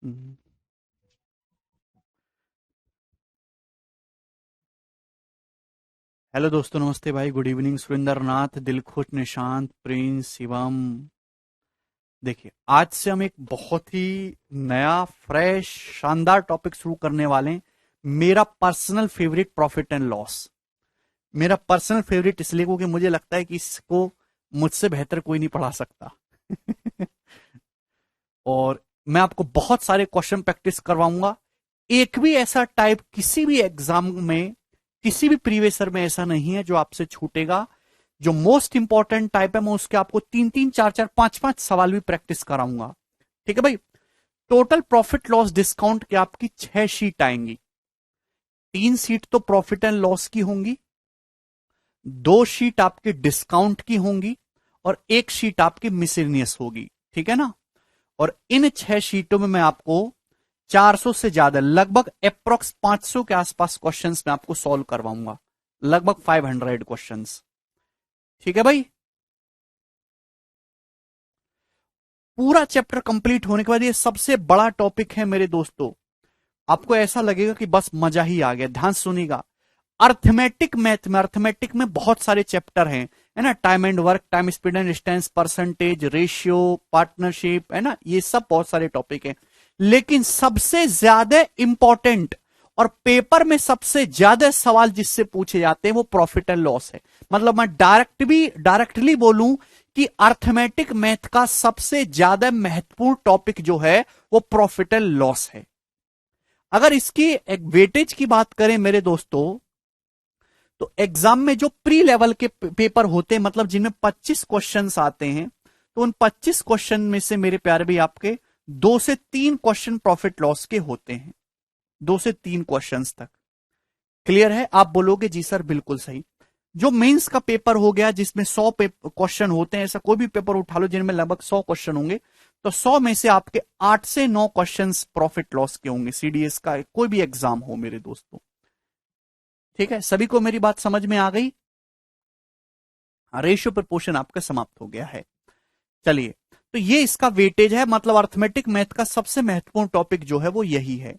हम्म। Hello दोस्तों, नमस्ते भाई, गुड इवनिंग। सुरेंद्र नाथ, दिलखुश, निशांत, प्रिंस, शिवम। देखिए, आज से हम एक बहुत ही नया, फ्रेश, शानदार टॉपिक शुरू करने वाले हैं। मेरा personal favourite, profit and loss. मेरा पर्सनल फेवरेट इसलिए क्योंकि मुझे लगता है कि इसको मुझसे बेहतर कोई नहीं पढ़ा सकता। और मैं आपको बहुत सारे क्वेश्चन प्रैक्टिस करवाऊंगा। एक भी ऐसा टाइप किसी भी एग्जाम में, किसी भी प्रीवियस ईयर में ऐसा नहीं है जो आपसे छूटेगा। जो मोस्ट इंपॉर्टेंट टाइप है, मैं उसके आपको तीन तीन, चार चार, पांच पांच सवाल भी प्रैक्टिस कराऊंगा। ठीक है भाई। टोटल प्रॉफिट लॉस डिस्काउंट की आपकी 6 शीट आएंगी। 3 शीट तो प्रॉफिट एंड लॉस की होंगी, 2 शीट आपकी डिस्काउंट की होंगी, और 1 शीट आपकी मिसलेनियस होगी। ठीक है ना। और इन 6 शीटों में मैं आपको 400 से ज्यादा, लगभग अप्रोक्स 500 के आसपास क्वेश्चंस मैं आपको सॉल्व करवाऊंगा। लगभग 500 क्वेश्चंस। ठीक है भाई। पूरा चैप्टर कंप्लीट होने के बाद ये सबसे बड़ा टॉपिक है मेरे दोस्तों। आपको ऐसा लगेगा कि बस मजा ही आ गया। ध्यान सुनिएगा। अर्थमेटिक मैथ में, अर्थमेटिक में बहुत सारे चैप्टर हैं, है ना। Time and work, time speed and distance, percentage, ratio, partnership, है ना। ये सब बहुत सारे टॉपिक हैं। लेकिन सबसे ज्यादा इंपॉर्टेंट और पेपर में सबसे ज्यादा सवाल जिससे पूछे जाते हैं वो प्रॉफिट एंड लॉस है। मतलब मैं डायरेक्टली बोलूं कि अर्थमेटिक मैथ का सबसे ज्यादा महत्वपूर्ण टॉपिक जो है वो प्रॉफिट एंड लॉस है। अगर इसकी एक वेटेज की बात करें मेरे दोस्तों, तो एग्जाम में जो प्री लेवल के पेपर होते हैं, मतलब जिनमें 25 क्वेश्चंस आते हैं, तो उन 25 क्वेश्चन में से मेरे प्यारे भी आपके 2 से 3 क्वेश्चन प्रॉफिट लॉस के होते हैं। 2 से 3 क्वेश्चंस तक। क्लियर है? आप बोलोगे जी सर बिल्कुल सही। जो मेंस का पेपर हो गया जिसमें 100 क्वेश्चन होते हैं, ऐसा कोई भी पेपर उठा लो जिनमें लगभग 100 क्वेश्चन होंगे, तो 100 में से आपके 8 से 9 क्वेश्चंस प्रॉफिट लॉस के होंगे। सीडीएस का कोई भी एग्जाम हो मेरे दोस्तों। ठीक है, सभी को मेरी बात समझ में आ गई? रेशियो प्रपोर्शन आपका समाप्त हो गया है। चलिए, तो ये इसका वेटेज है। मतलब अर्थमेटिक मैथ का सबसे महत्वपूर्ण टॉपिक जो है वो यही है।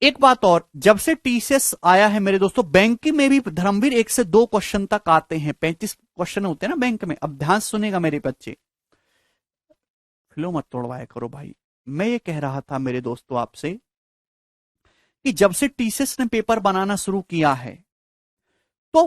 एक बात और, जब से टीसीएस आया है मेरे दोस्तों, बैंकिंग में भी धर्मवीर 1 से 2 क्वेश्चन तक आते हैं। 35 क्वेश्चन होते हैं ना बैंक में। अब ध्यान सुनेगा मेरे बच्चे, फ्लो मत तोड़वाया करो भाई। मैं ये कह रहा था मेरे दोस्तों आपसे कि जब से टीसीएस ने पेपर बनाना शुरू किया है, तो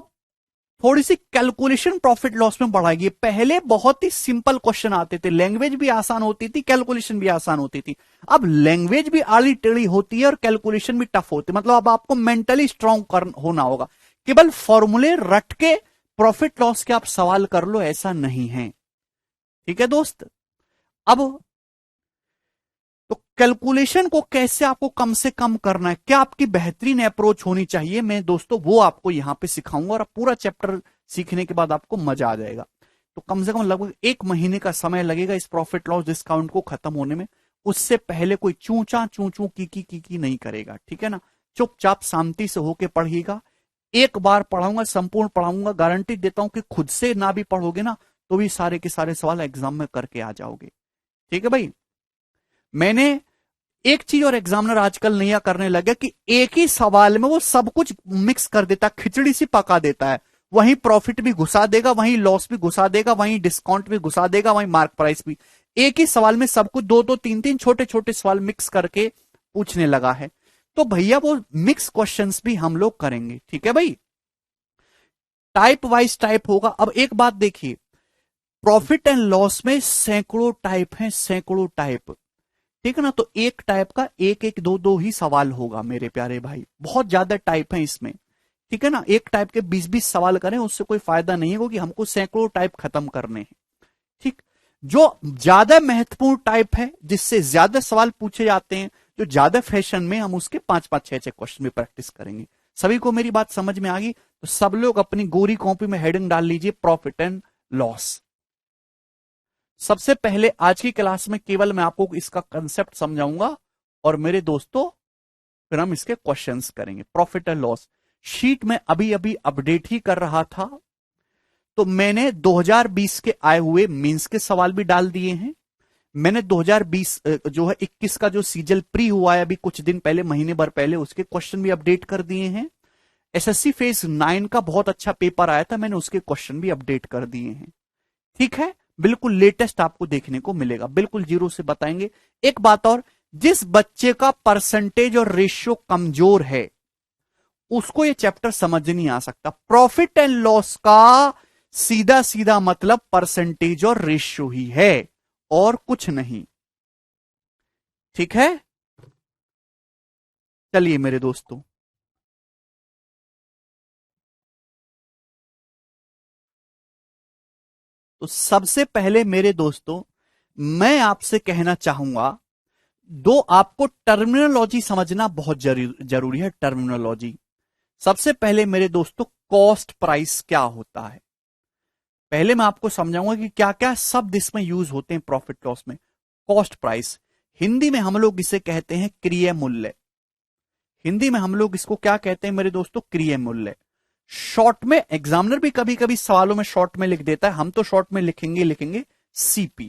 थोड़ी सी कैलकुलेशन प्रॉफिट लॉस में बढ़ाएगी। पहले बहुत ही सिंपल क्वेश्चन आते थे, लैंग्वेज भी आसान होती थी, कैलकुलेशन भी आसान होती थी। अब लैंग्वेज भी आड़ी टेढ़ी होती है और कैलकुलेशन भी टफ होती है। मतलब अब आपको मेंटली स्ट्रांग होना होगा। केवल फॉर्मूले रट के प्रॉफिट लॉस के आप सवाल कर लो, ऐसा नहीं है। ठीक है दोस्त। अब तो कैलकुलेशन को कैसे आपको कम से कम करना है, क्या आपकी बेहतरीन अप्रोच होनी चाहिए, मैं दोस्तों वो आपको यहां पे सिखाऊंगा। और पूरा चैप्टर सीखने के बाद आपको मजा आ जाएगा। तो कम से कम लगभग 1 महीने का समय लगेगा इस प्रॉफिट लॉस डिस्काउंट को खत्म होने में। उससे पहले कोई चूचा चूचू की नहीं करेगा। ठीक है ना। चुपचाप शांति से होके पढ़िएगा। एक बार पढ़ाऊंगा, संपूर्ण पढ़ाऊंगा, गारंटी देता हूं कि खुद से ना भी पढ़ोगे ना, तो भी सारे के सारे सवाल एग्जाम में करके आ जाओगे। ठीक है भाई। मैंने एक चीज और एग्जामिनर आजकल नया करने लगे कि एक ही सवाल में वो सब कुछ मिक्स कर देता है, खिचड़ी सी पका देता है। वहीं प्रॉफिट भी घुसा देगा, वहीं लॉस भी घुसा देगा, वहीं डिस्काउंट भी घुसा देगा, वहीं मार्क प्राइस भी। एक ही सवाल में सब कुछ दो दो तीन तीन छोटे छोटे सवाल मिक्स करके पूछने लगा है। तो भैया वो मिक्स क्वेश्चंस भी हम लोग करेंगे। ठीक है भाई। टाइप वाइज टाइप होगा। अब एक बात देखिए, प्रॉफिट एंड लॉस में सैकड़ों टाइप हैं, सैकड़ों टाइप। ठीक है ना। तो एक टाइप का एक एक दो दो ही सवाल होगा मेरे प्यारे भाई। बहुत ज्यादा टाइप है इसमें। ठीक है ना। एक टाइप के 20-20 सवाल करें उससे कोई फायदा नहीं है, क्योंकि हमको सैकड़ों टाइप खत्म करने हैं। ठीक। जो ज्यादा महत्वपूर्ण टाइप है, जिससे ज्यादा सवाल पूछे जाते हैं, जो ज्यादा फैशन में, हम उसके 5-5 6-6 क्वेश्चन में प्रैक्टिस करेंगे। सभी को मेरी बात समझ में आ गई? तो सब लोग अपनी गोरी कॉपी में हेडिंग डाल लीजिए, प्रॉफिट एंड लॉस। सबसे पहले आज की क्लास में केवल मैं आपको इसका कंसेप्ट समझाऊंगा, और मेरे दोस्तों फिर हम इसके क्वेश्चंस करेंगे। प्रॉफिट एंड लॉस शीट में अभी अभी अपडेट ही कर रहा था, तो मैंने 2020 के आए हुए मींस के सवाल भी डाल दिए हैं। मैंने 2020 जो है 21 का जो सीजल प्री हुआ है अभी कुछ दिन पहले, महीने भर पहले, उसके क्वेश्चन भी अपडेट कर दिए हैं। एसएससी फेज 9 का बहुत अच्छा पेपर आया था, मैंने उसके क्वेश्चन भी अपडेट कर दिए हैं। ठीक है, बिल्कुल लेटेस्ट आपको देखने को मिलेगा, बिल्कुल जीरो से बताएंगे। एक बात और, जिस बच्चे का परसेंटेज और रेशियो कमजोर है उसको ये चैप्टर समझ नहीं आ सकता। प्रॉफिट एंड लॉस का सीधा सीधा मतलब परसेंटेज और रेशियो ही है और कुछ नहीं। ठीक है, चलिए मेरे दोस्तों, तो सबसे पहले मेरे दोस्तों मैं आपसे कहना चाहूंगा, दो आपको टर्मिनोलॉजी समझना बहुत जरूरी है। टर्मिनोलॉजी, सबसे पहले मेरे दोस्तों कॉस्ट प्राइस क्या होता है, पहले मैं आपको समझाऊंगा कि क्या क्या शब्द इसमें यूज होते हैं प्रॉफिट लॉस में। कॉस्ट प्राइस, हिंदी में हम लोग इसे कहते हैं क्रिय मूल्य। हिंदी में हम लोग इसको क्या कहते हैं मेरे दोस्तों? क्रिय मूल्य। शॉर्ट में एग्जामिनर भी कभी कभी सवालों में शॉर्ट में लिख देता है, हम तो शॉर्ट में लिखेंगे लिखेंगे सीपी।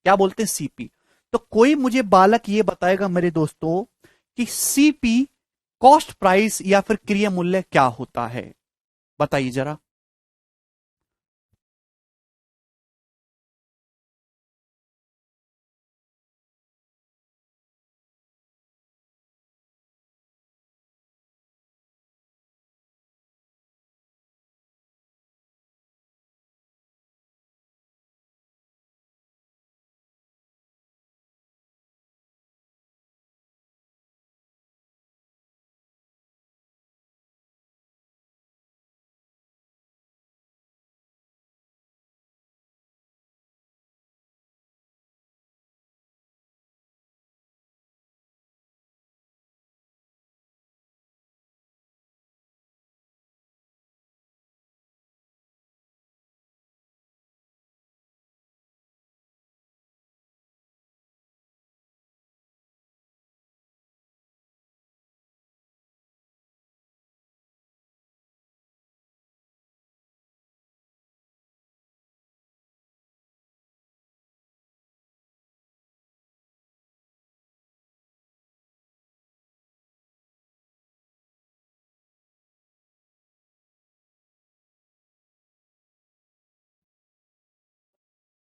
क्या बोलते हैं? सीपी। तो कोई मुझे बालक ये बताएगा मेरे दोस्तों कि सीपी कॉस्ट प्राइस या फिर क्रिय मूल्य क्या होता है, बताइए जरा।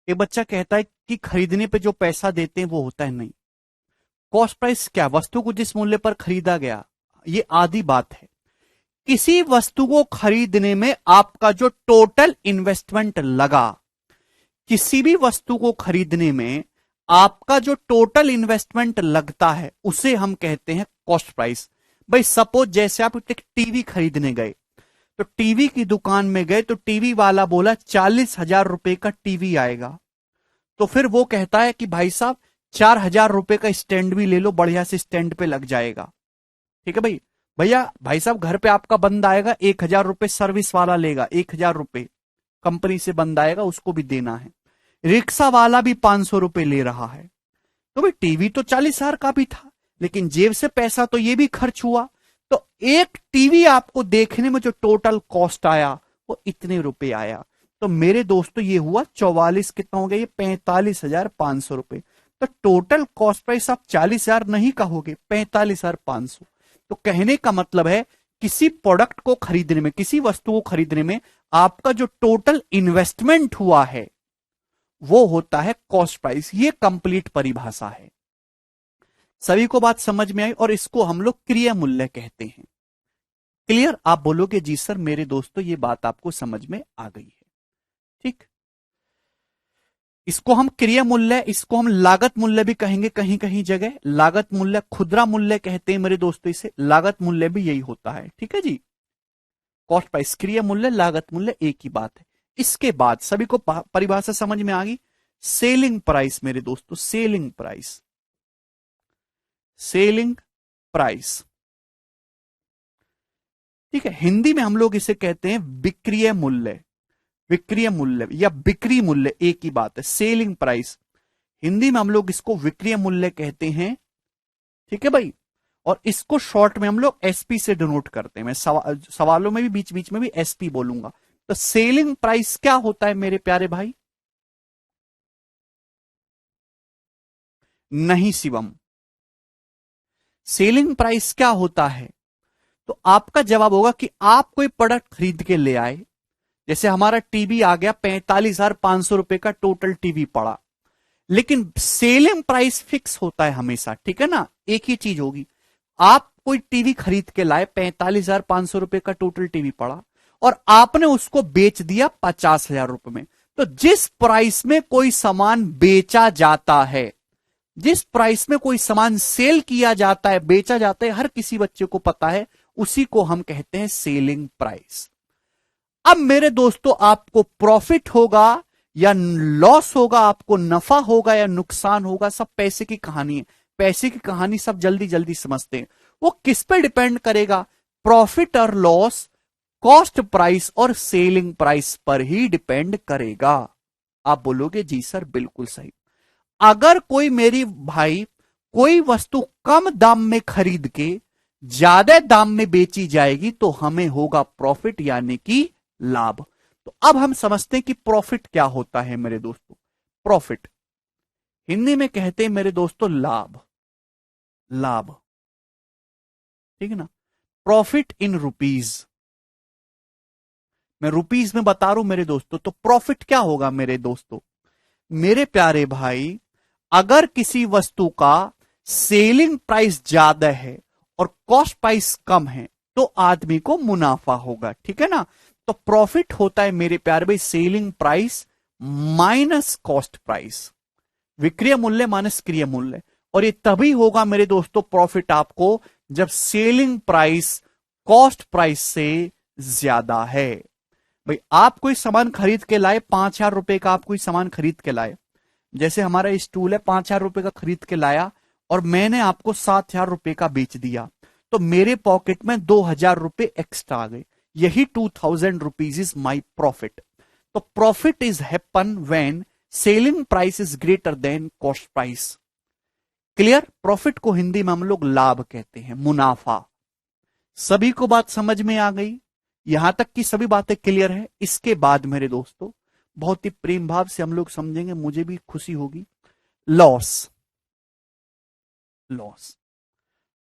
एक बच्चा कहता है कि खरीदने पे जो पैसा देते हैं वो होता है, नहीं। कॉस्ट प्राइस क्या? वस्तु को जिस मूल्य पर खरीदा गया, ये आधी बात है। किसी वस्तु को खरीदने में आपका जो टोटल इन्वेस्टमेंट लगा, किसी भी वस्तु को खरीदने में आपका जो टोटल इन्वेस्टमेंट लगता है उसे हम कहते हैं कॉस्ट प्राइस। भाई सपोज जैसे आप एक टीवी खरीदने गए, तो टीवी की दुकान में गए तो टीवी वाला बोला 40,000 रुपए का टीवी आएगा, तो फिर वो कहता है कि भाई साहब 4,000 रुपए का स्टैंड भी ले लो, बढ़िया से स्टैंड पे लग जाएगा। ठीक है भाई, भैया भाई साहब घर पे आपका बंदा आएगा, 1,000 रुपए सर्विस वाला लेगा, 1,000 रुपए कंपनी से बंदा आएगा उसको भी देना है। रिक्शा वाला भी 500 रुपए ले रहा है। तो भाई टीवी तो 40,000 का भी था, लेकिन जेब से पैसा तो ये भी खर्च हुआ। तो एक टीवी आपको देखने में जो टोटल कॉस्ट आया वो इतने रुपए आया। तो मेरे दोस्तों ये हुआ 44, कितना हो गया ये? 45,500 रुपए। तो टोटल कॉस्ट प्राइस आप 40,000 नहीं कहोगे, 45,500। तो कहने का मतलब है किसी प्रोडक्ट को खरीदने में, किसी वस्तु को खरीदने में आपका जो टोटल इन्वेस्टमेंट हुआ है वो होता है कॉस्ट प्राइस। ये कंप्लीट परिभाषा है। सभी को बात समझ में आई? और इसको हम लोग क्रिय मूल्य कहते हैं। क्लियर? आप बोलोगे जी सर मेरे दोस्तों ये बात आपको समझ में आ गई है। ठीक, इसको हम क्रिय मूल्य, इसको हम लागत मूल्य भी कहेंगे कहीं कहीं जगह। लागत मूल्य, खुदरा मूल्य कहते हैं मेरे दोस्तों इसे, लागत मूल्य भी यही होता है। ठीक है जी, कॉस्ट प्राइस, क्रिय मूल्य, लागत मूल्य एक ही बात है। इसके बाद सभी को परिभाषा समझ में आ गई। सेलिंग प्राइस मेरे दोस्तों, सेलिंग प्राइस, सेलिंग प्राइस। ठीक है, हिंदी में हम लोग इसे कहते हैं विक्रीय मूल्य। विक्रीय मूल्य या बिक्री मूल्य एक ही बात है। सेलिंग प्राइस, हिंदी में हम लोग इसको विक्रीय मूल्य कहते हैं। ठीक है भाई, और इसको शॉर्ट में हम लोग एसपी से डिनोट करते हैं। मैं सवालों में भी बीच बीच में भी एसपी बोलूंगा। तो सेलिंग प्राइस क्या होता है मेरे प्यारे भाई? नहीं शिवम। सेलिंग प्राइस क्या होता है? तो आपका जवाब होगा कि आप कोई प्रोडक्ट खरीद के ले आए, जैसे हमारा टीवी आ गया 45,500 रुपए का टोटल टीवी पड़ा, लेकिन सेलिंग प्राइस फिक्स होता है हमेशा, ठीक है ना। एक ही चीज होगी, आप कोई टीवी खरीद के लाए, 45,500 रुपए का टोटल टीवी पड़ा और आपने उसको बेच दिया 50,000 रुपए में। तो जिस प्राइस में कोई सामान बेचा जाता है, जिस प्राइस में कोई सामान सेल किया जाता है, बेचा जाता है, हर किसी बच्चे को पता है, उसी को हम कहते हैं सेलिंग प्राइस। अब मेरे दोस्तों, आपको प्रॉफिट होगा या लॉस होगा, आपको नफा होगा या नुकसान होगा, सब पैसे की कहानी है। पैसे की कहानी सब जल्दी जल्दी समझते हैं। वो किस पे डिपेंड करेगा? प्रॉफिट और लॉस कॉस्ट प्राइस और सेलिंग प्राइस पर ही डिपेंड करेगा। आप बोलोगे जी सर बिल्कुल सही। अगर कोई मेरी भाई कोई वस्तु कम दाम में खरीद के ज्यादा दाम में बेची जाएगी तो हमें होगा प्रॉफिट, यानी कि लाभ। तो अब हम समझते हैं कि प्रॉफिट क्या होता है मेरे दोस्तों। प्रॉफिट हिंदी में कहते हैं मेरे दोस्तों लाभ। लाभ, ठीक है ना। प्रॉफिट इन रुपीज, मैं रुपीज में बता रहा हूं मेरे दोस्तों। तो प्रॉफिट क्या होगा मेरे दोस्तों? मेरे प्यारे भाई, अगर किसी वस्तु का सेलिंग प्राइस ज्यादा है और कॉस्ट प्राइस कम है तो आदमी को मुनाफा होगा, ठीक है ना। तो प्रॉफिट होता है मेरे प्यारे भाई selling price minus cost price, विक्रय मूल्य माइनस क्रिय मूल्य। और ये तभी होगा मेरे दोस्तों प्रॉफिट आपको जब सेलिंग प्राइस कॉस्ट प्राइस से ज्यादा है। भाई आप कोई सामान खरीद के लाए, 5,000 रुपए का आप कोई सामान खरीद के लाए, जैसे हमारा स्टूल है 5,000 रुपए का खरीद के लाया और मैंने आपको 7,000 रुपए का बेच दिया, तो मेरे पॉकेट में 2,000 रुपए एक्स्ट्रा आ गए। यही 2,000 रुपीज इज माई प्रॉफिट। तो profit is happen when selling price is greater than cost price. Clear? Profit को हिंदी में हम लोग लाभ कहते हैं, मुनाफा। सभी को बात समझ में आ गई? यहां तक की सभी बातें क्लियर है? इसके बाद मेरे दोस्तों बहुत ही प्रेम भाव से हम लोग समझेंगे, मुझे भी खुशी होगी। लॉस। लॉस,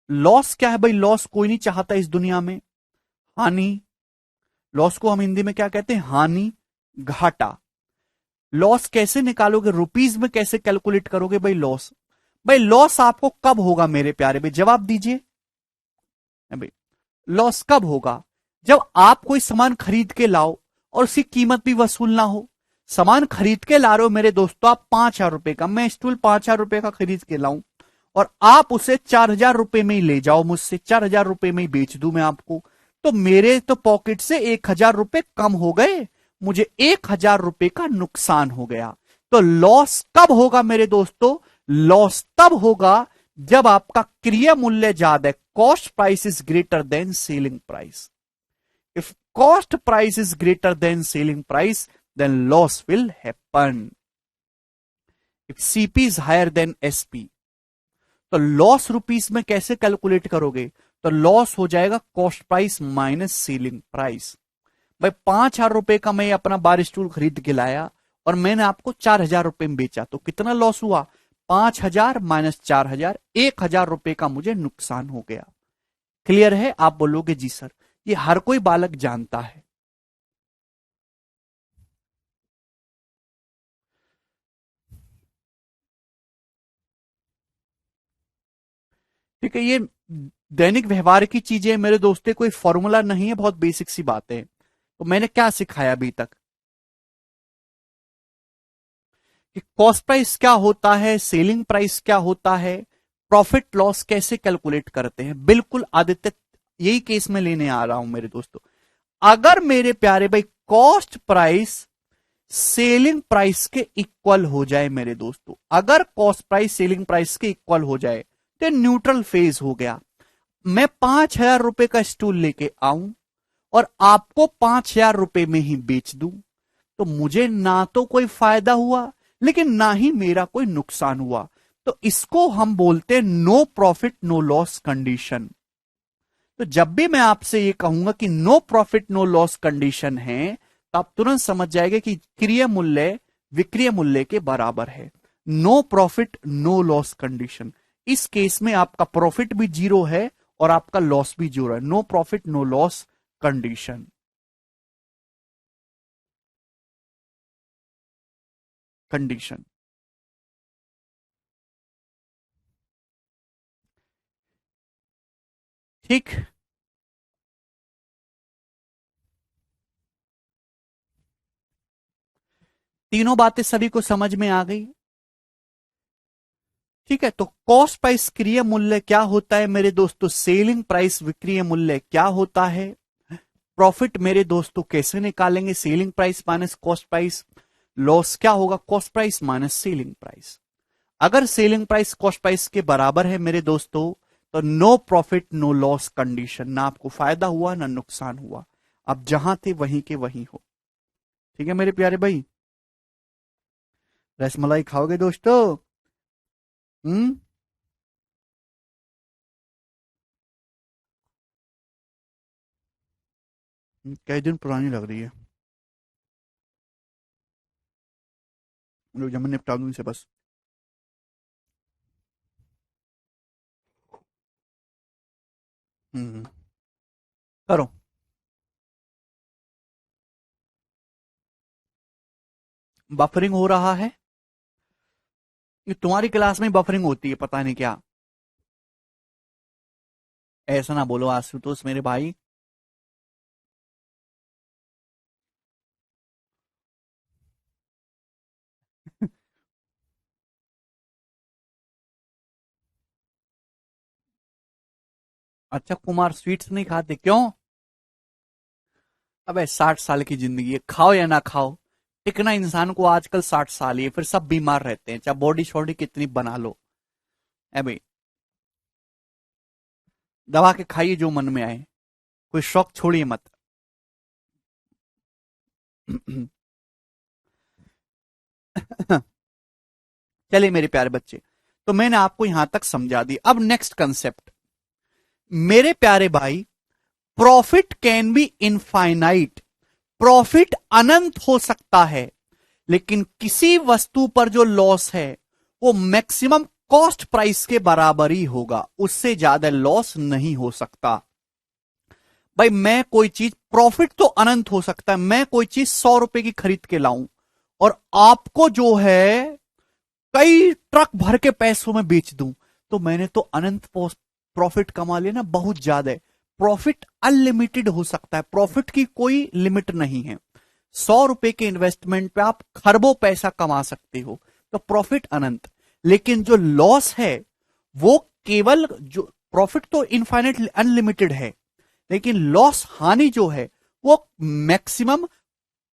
लॉस क्या है भाई? लॉस कोई नहीं चाहता इस दुनिया में। हानि, लॉस को हम हिंदी में क्या कहते हैं? हानि, घाटा। लॉस कैसे निकालोगे? रुपीज में कैसे कैलकुलेट करोगे भाई लॉस? भाई लॉस आपको कब होगा मेरे प्यारे भाई? जवाब दीजिए भाई। लॉस कब होगा? जब आप कोई सामान खरीद के लाओ और उसकी कीमत भी वसूल ना हो। सामान खरीद के ला रहे हो मेरे दोस्तों आप 5,000 रुपए का, मैं स्टूल 5,000 रुपए का खरीद के लाऊं और आप उसे 4,000 रुपए में ही ले जाओ मुझसे, 4,000 रुपए में ही बेच दूं मैं आपको, तो मेरे तो पॉकेट से 1,000 रुपए कम हो गए, मुझे 1,000 रुपए का नुकसान हो गया। तो लॉस कब होगा मेरे दोस्तों? लॉस तब होगा जब आपका क्रय मूल्य ज्यादा है, cost price is greater than selling price. If cost price is greater than selling price then loss will happen. If CP is higher than SP, तो लॉस रुपीस में कैसे कैलकुलेट करोगे? तो लॉस हो जाएगा cost price minus selling price. भाई 5,000 रुपए का मैं अपना बार स्टूल खरीद के लाया और मैंने आपको 4,000 रुपए में बेचा, तो कितना लॉस हुआ? 5,000 माइनस 4,000, 1,000 रुपए का मुझे नुकसान हो गया। क्लियर है? आप बोलोगे जी सर, ये हर कोई बालक जानता है। ठीक है, ये दैनिक व्यवहार की चीजें मेरे दोस्तों, कोई फॉर्मूला नहीं है, बहुत बेसिक सी बातें हैं। तो मैंने क्या सिखाया अभी तक कि कॉस्ट प्राइस क्या होता है, सेलिंग प्राइस क्या होता है, प्रॉफिट लॉस कैसे कैलकुलेट करते हैं। बिल्कुल आदित्य यही केस में लेने आ रहा हूं मेरे दोस्तों। अगर मेरे प्यारे भाई कॉस्ट प्राइस सेलिंग प्राइस के इक्वल हो जाए मेरे दोस्तों, अगर कॉस्ट प्राइस सेलिंग प्राइस के इक्वल हो जाए तो न्यूट्रल फेज हो गया। मैं 5,000 रुपए का स्टूल लेके आऊं और आपको 5,000 रुपए में ही बेच दूं, तो मुझे ना तो कोई फायदा हुआ लेकिन ना ही मेरा कोई नुकसान हुआ। तो इसको हम बोलते हैं no profit no loss condition. तो जब भी मैं आपसे ये कहूंगा कि no profit no loss condition है, तो आप तुरंत समझ जाएंगे कि क्रय मूल्य विक्रय मूल्य के बराबर है। No profit no loss condition. इस केस में आपका प्रॉफिट भी जीरो है और आपका लॉस भी जीरो है। No profit no loss condition. Condition ठीक। तीनों बातें सभी को समझ में आ गई। ठीक है, तो कॉस्ट प्राइस क्रिय मूल्य क्या होता है मेरे दोस्तों? सेलिंग प्राइस विक्रिय मूल्य क्या होता है? प्रॉफिट मेरे दोस्तों कैसे निकालेंगे? Selling price minus cost price. Loss क्या होगा? Cost price minus selling price. अगर सेलिंग प्राइस कॉस्ट प्राइस के बराबर है मेरे दोस्तों, तो no profit no loss condition. ना आपको फायदा हुआ ना नुकसान हुआ, आप जहां थे वहीं के वहीं हो। ठीक है मेरे प्यारे भाई, रसमलाई खाओगे दोस्तों? हम्म। कई दिन पुरानी लग रही है, जब मैं निपटा दूं इसे बस। हम्म। करो। बफरिंग हो रहा है? ये तुम्हारी क्लास में बफरिंग होती है, पता नहीं क्या। ऐसा ना बोलो आशुतोष मेरे भाई। अच्छा कुमार स्वीट्स नहीं खाते क्यों? अबे 60 साल की जिंदगी है, खाओ या ना खाओ, टिकना इंसान को आजकल 60 साल ही है, फिर सब बीमार रहते हैं, चाहे बॉडी शॉडी कितनी बना लो। अबे दबा के खाइए जो मन में आए, कोई शौक छोड़िए मत। चलिए मेरे प्यारे बच्चे, तो मैंने आपको यहां तक समझा दी। अब नेक्स्ट कंसेप्ट मेरे प्यारे भाई, profit can be infinite. Profit अनंत हो सकता है, लेकिन किसी वस्तु पर जो लॉस है वो मैक्सिमम कॉस्ट प्राइस के बराबर ही होगा, उससे ज्यादा लॉस नहीं हो सकता। भाई मैं कोई चीज, प्रॉफिट तो अनंत हो सकता है, मैं कोई चीज 100 रुपए की खरीद के लाऊं और आपको जो है कई ट्रक भर के पैसों में बेच दूं, तो मैंने तो अनंत प्रॉफिट कमा लिया ना, बहुत ज्यादा है। प्रॉफिट अनलिमिटेड हो सकता है, प्रॉफिट की कोई लिमिट नहीं है। 100 रुपए के इन्वेस्टमेंट पे आप खरबों पैसा कमा सकते हो, तो प्रॉफिट अनंत। लेकिन जो लॉस है वो केवल, जो प्रॉफिट तो इनफाइनेट अनलिमिटेड है, लेकिन लॉस हानि जो है वो मैक्सिमम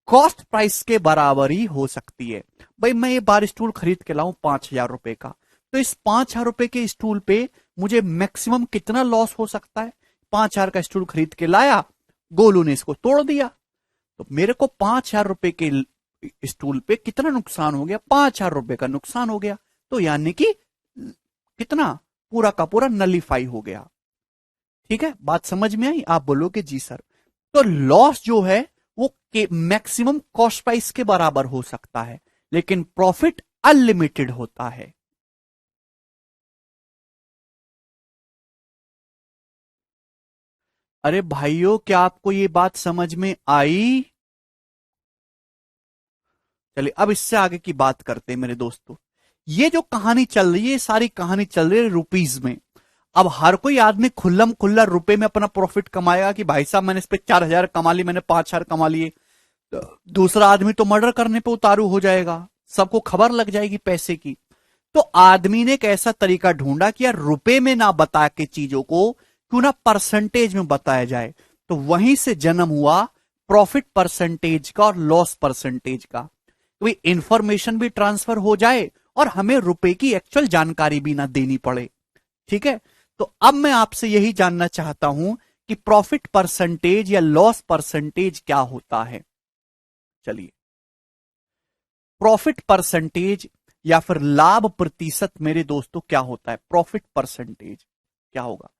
कॉस्ट प्राइस के बराबर ही हो सकती है। भाई मैं ये बार स्टूल खरीद के लाऊं 5,000 रुपए का, तो इस 5,000 रुपए के स्टूल पे मुझे मैक्सिमम कितना लॉस हो सकता है? 5,000 का स्टूल खरीद के लाया, गोलू ने इसको तोड़ दिया, तो मेरे को 5,000 रुपए के स्टूल पे कितना नुकसान हो गया? 5,000 रुपए का नुकसान हो गया। तो यानी कि कितना, पूरा का पूरा नलीफाई हो गया। ठीक है, बात समझ में आई? आप बोलोगे जी सर। तो लॉस जो है वो मैक्सिमम कॉस्ट प्राइस के बराबर हो सकता है, लेकिन प्रॉफिट अनलिमिटेड होता है। अरे भाइयों, क्या आपको ये बात समझ में आई? चलिए अब इससे आगे की बात करते हैं मेरे दोस्तों। ये जो कहानी चल रही है, सारी कहानी चल रही है रुपीज में। अब हर कोई आदमी खुल्लम खुल्ला रुपए में अपना प्रॉफिट कमाएगा कि भाई साहब मैंने इस पे 4,000 कमा ली, मैंने 5,000 कमा लिए। तो दूसरा आदमी तो मर्डर करने पे उतारू हो जाएगा, सबको खबर लग जाएगी पैसे की। तो आदमी ने एक ऐसा तरीका ढूंढा कि यार रुपए में ना बता के चीजों को क्यों ना परसेंटेज में बताया जाए। तो वहीं से जन्म हुआ प्रॉफिट परसेंटेज का और लॉस परसेंटेज का। तो इंफॉर्मेशन भी ट्रांसफर हो जाए और हमें रुपए की एक्चुअल जानकारी भी ना देनी पड़े। ठीक है, तो अब मैं आपसे यही जानना चाहता हूं कि प्रॉफिट परसेंटेज या लॉस परसेंटेज क्या होता है। चलिए, प्रॉफिट परसेंटेज या फिर लाभ प्रतिशत मेरे दोस्तों क्या होता है? प्रॉफिट परसेंटेज क्या होगा?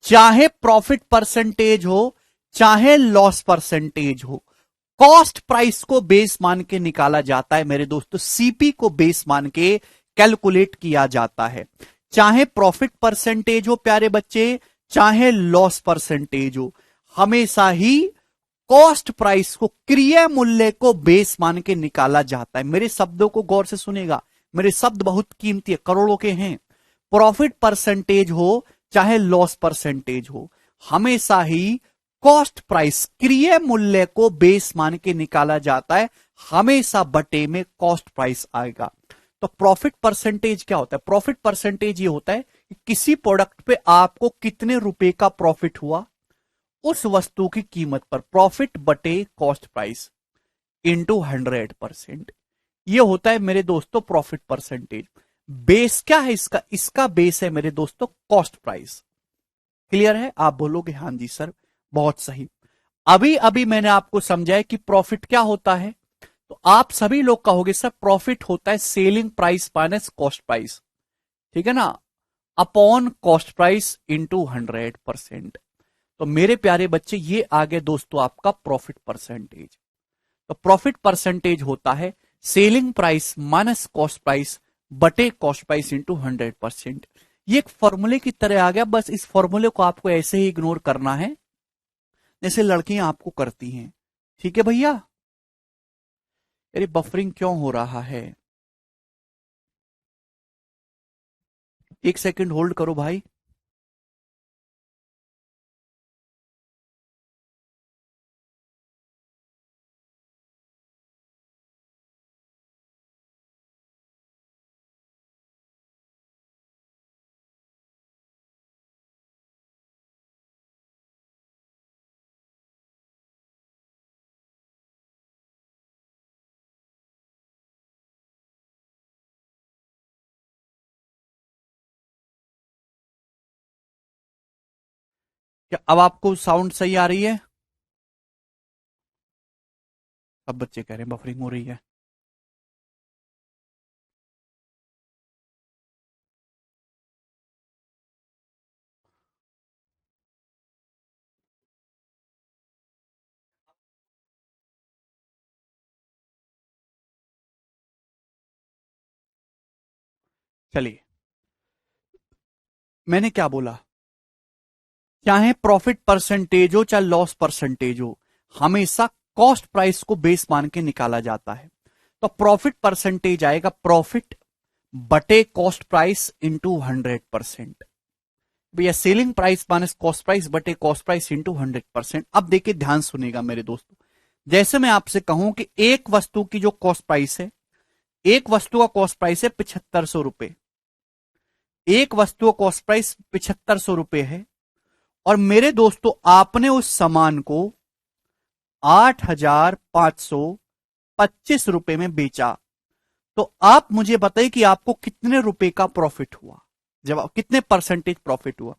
चाहे प्रॉफिट परसेंटेज हो चाहे लॉस परसेंटेज हो, कॉस्ट प्राइस को बेस मान के निकाला जाता है मेरे दोस्तों, सीपी को बेस मान के कैलकुलेट किया जाता है। चाहे प्रॉफिट परसेंटेज हो प्यारे बच्चे, चाहे लॉस परसेंटेज हो, हमेशा ही कॉस्ट प्राइस को, क्रय मूल्य को बेस मान के निकाला जाता है। मेरे शब्दों को गौर से सुनेगा, मेरे शब्द बहुत कीमती है, करोड़ों के हैं। प्रॉफिट परसेंटेज हो चाहे लॉस परसेंटेज हो, हमेशा ही कॉस्ट प्राइस, क्रय मूल्य को बेस मान के निकाला जाता है। हमेशा बटे में कॉस्ट प्राइस आएगा। तो प्रॉफिट परसेंटेज क्या होता है? प्रॉफिट परसेंटेज ये होता है कि किसी प्रोडक्ट पे आपको कितने रुपए का प्रॉफिट हुआ उस वस्तु की कीमत पर, प्रॉफिट बटे कॉस्ट प्राइस इंटू 100%। ये होता है मेरे दोस्तों प्रॉफिट परसेंटेज। बेस क्या है इसका? इसका बेस है मेरे दोस्तों कॉस्ट प्राइस। क्लियर है? आप बोलोगे हाँ जी सर, बहुत सही। अभी अभी मैंने आपको समझाया कि प्रॉफिट क्या होता है, तो आप सभी लोग कहोगे सर प्रॉफिट होता है selling price minus cost price, ठीक है ना, अपॉन कॉस्ट प्राइस इंटू 100%। तो मेरे प्यारे बच्चे ये आ गए दोस्तों आपका प्रॉफिट परसेंटेज। तो प्रॉफिट परसेंटेज होता है selling price minus cost price बटे कॉस्ट प्राइस इंटू 100%। ये एक फॉर्मूले की तरह आ गया, बस इस फॉर्मूले को आपको ऐसे ही इग्नोर करना है जैसे लड़कियां आपको करती हैं। ठीक है भैया? अरे बफरिंग क्यों हो रहा है? एक सेकंड होल्ड करो भाई। क्या अब आपको साउंड सही आ रही है? अब बच्चे कह रहे हैं बफरिंग हो रही है। चलिए, मैंने क्या बोला, चाहे प्रॉफिट परसेंटेज हो चाहे लॉस परसेंटेज हो, हमेशा कॉस्ट प्राइस को बेस मान के निकाला जाता है। तो प्रॉफिट परसेंटेज आएगा प्रॉफिट बटे कॉस्ट प्राइस इंटू 100%। भैया selling price minus cost price बटे कॉस्ट प्राइस इंटू 100%। अब देखिए ध्यान सुनेगा मेरे दोस्तों, जैसे मैं आपसे कहूं कि एक वस्तु की जो कॉस्ट प्राइस है, एक वस्तु का कॉस्ट प्राइस है 7500 रुपए, एक वस्तु का कॉस्ट प्राइस 7500 रुपए है, और मेरे दोस्तों आपने उस सामान को 8525 रुपए में बेचा, तो आप मुझे बताइए कि आपको कितने रुपए का प्रॉफिट हुआ? जवाब, कितने परसेंटेज प्रॉफिट हुआ?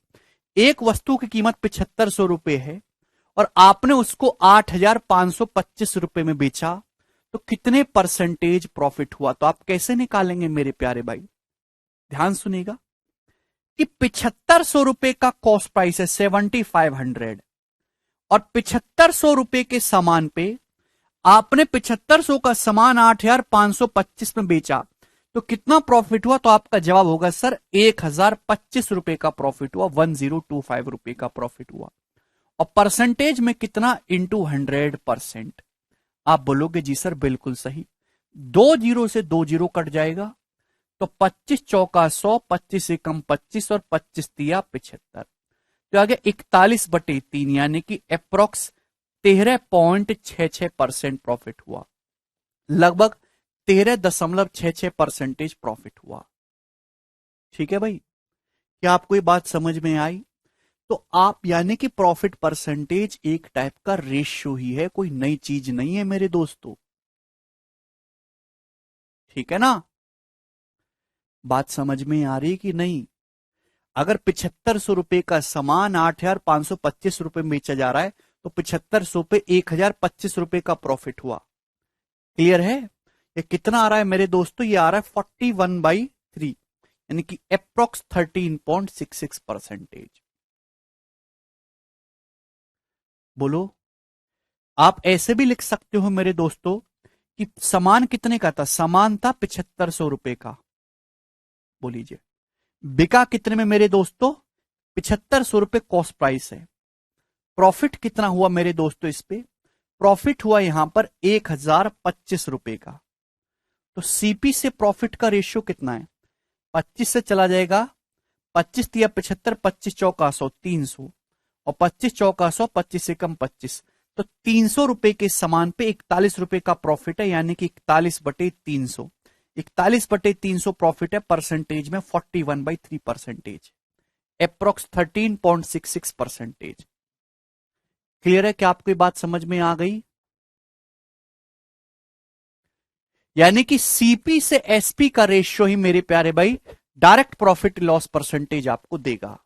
एक वस्तु की कीमत 7500 रुपए है और आपने उसको 8525 रुपए में बेचा, तो कितने परसेंटेज प्रॉफिट हुआ? तो आप कैसे निकालेंगे मेरे प्यारे भाई? ध्यान सुनिएगा कि 7500 रुपए का कॉस्ट प्राइस है 7500, और 7500 रुपए के सामान पे आपने 7500 का सामान 8525 में बेचा, तो कितना प्रॉफिट हुआ? तो आपका जवाब होगा सर 1025 रुपए का प्रॉफिट हुआ, 1025 रुपए का प्रॉफिट हुआ। और परसेंटेज में कितना? इंटू 100%। आप बोलोगे जी सर बिल्कुल सही, 2 जीरो से 2 जीरो कट जाएगा, तो 25 चौका 100, 25 से कम 25 और 25 दिया 75, तो आगे 41/3 यानी कि अप्रोक्स 13.66% प्रॉफिट हुआ, लगभग 13.66% प्रॉफिट हुआ। ठीक है भाई, क्या आपको ये बात समझ में आई? तो आप यानी कि प्रॉफिट परसेंटेज एक टाइप का रेशियो ही है, कोई नई चीज नहीं है मेरे दोस्तों। ठीक है ना? बात समझ में आ रही कि नहीं? अगर 7500 रुपए का सामान 8525 रुपए में बेचा जा रहा है, तो 7500 पे 1025 रुपए का प्रॉफिट हुआ। क्लियर है? ये कितना आ रहा है मेरे दोस्तों? ये आ रहा है 41/3, यानी कि अप्रोक्स 13.66%। बोलो, आप ऐसे भी लिख सकते हो मेरे दोस्तों कि सामान कितने का था? सामान था 7500 रुपए का, बोल लीजिए। बिका कितने में मेरे दोस्तों? 7500 रुपए कॉस्ट प्राइस है। प्रॉफिट कितना हुआ मेरे दोस्तों इस पे? प्रॉफिट हुआ यहां पर 1025 रुपए का। तो सीपी से प्रॉफिट का रेशियो कितना है? 25 से चला जाएगा, 25 तिया 75, 25 चौका 100, 300, और 25 चौका 100, 25 से कम 25, तो 300 रुपए के सामान पे 41 रुपए का प्रॉफिट है, यानी कि 41/300। 41/300 प्रॉफिट है, परसेंटेज में 41/3%, अप्रोक्स 13.66%। क्लियर है? क्या आपको ये बात समझ में आ गई? यानी कि सीपी से एसपी का रेशियो ही मेरे प्यारे भाई डायरेक्ट प्रॉफिट लॉस परसेंटेज आपको देगा।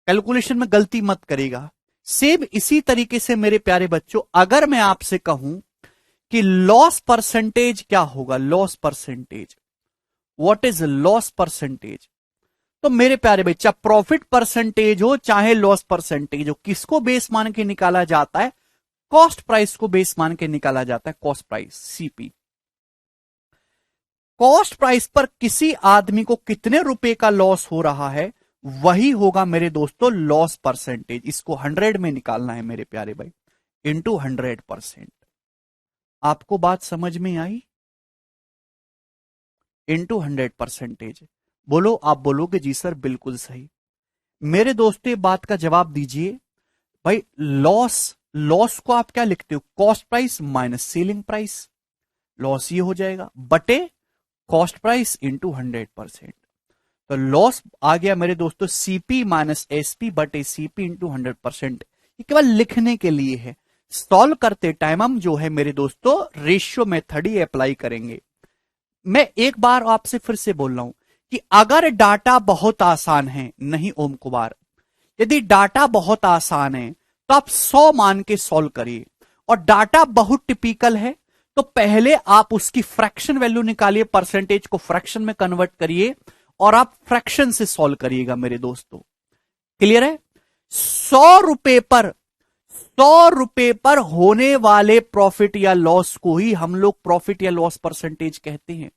कैलकुलेशन में गलती मत करेगा। सेम इसी तरीके से मेरे प्यारे बच्चों, अगर मैं आपसे कहूं कि लॉस परसेंटेज क्या होगा, loss percentage, what is loss percentage, तो मेरे प्यारे भाई चाहे प्रॉफिट परसेंटेज हो चाहे लॉस परसेंटेज हो, किसको बेस मान के निकाला जाता है? कॉस्ट प्राइस को बेस मान के निकाला जाता है, cost price, CP. Cost price पर किसी आदमी को कितने रुपए का लॉस हो रहा है, वही होगा मेरे दोस्तों लॉस परसेंटेज। इसको 100 में निकालना है मेरे प्यारे भाई, इंटू 100%। आपको बात समझ में आई? इंटू 100%। बोलो, आप बोलोगे जी सर बिल्कुल सही। मेरे दोस्तों, बात का जवाब दीजिए भाई। लॉस, लॉस को आप क्या लिखते हो? Cost price minus selling price. Loss ये हो जाएगा बटे कॉस्ट प्राइस इंटू 100%। तो लॉस आ गया मेरे दोस्तों सीपी माइनस एसपी बटे सीपी इंटू 100%। ये केवल लिखने के लिए है। सॉल्व करते टाइम हम जो है मेरे दोस्तों रेशियो मेथड ही अप्लाई करेंगे। मैं एक बार आपसे फिर से बोल रहा हूं कि अगर डाटा बहुत आसान है, नहीं ओम कुमार, यदि डाटा बहुत आसान है तो आप 100 मान के सॉल्व करिए, और डाटा बहुत टिपिकल है तो पहले आप उसकी फ्रैक्शन वैल्यू निकालिए, परसेंटेज को फ्रैक्शन में कन्वर्ट करिए और आप फ्रैक्शन से सॉल्व करिएगा मेरे दोस्तों। क्लियर है? 100 रुपए पर होने वाले प्रॉफिट या लॉस को ही हम लोग प्रॉफिट या लॉस परसेंटेज कहते हैं।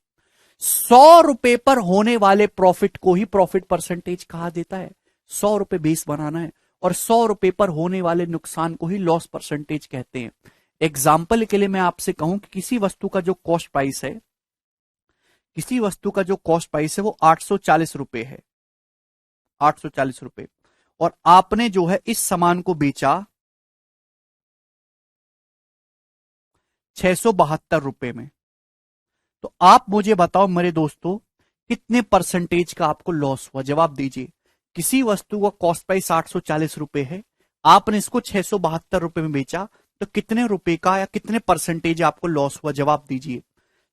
100 रुपए पर होने वाले प्रॉफिट को ही प्रॉफिट परसेंटेज कहा देता है। 100 रुपए बेस बनाना है, और 100 रुपए पर होने वाले नुकसान को ही लॉस परसेंटेज कहते हैं। एग्जाम्पल के लिए मैं आपसे कहूं कि किसी वस्तु का जो कॉस्ट प्राइस है, किसी वस्तु का जो कॉस्ट प्राइस है वो 840 रुपए है, 840 रुपए, और आपने जो है इस सामान को बेचा 672 रुपए में। तो आप मुझे बताओ मेरे दोस्तों कितने परसेंटेज का आपको लॉस हुआ? जवाब दीजिए। किसी वस्तु का कॉस्ट प्राइस 840 रुपए है, आपने इसको 672 रुपए में बेचा, तो कितने रुपए का या कितने परसेंटेज आपको लॉस हुआ? जवाब दीजिए।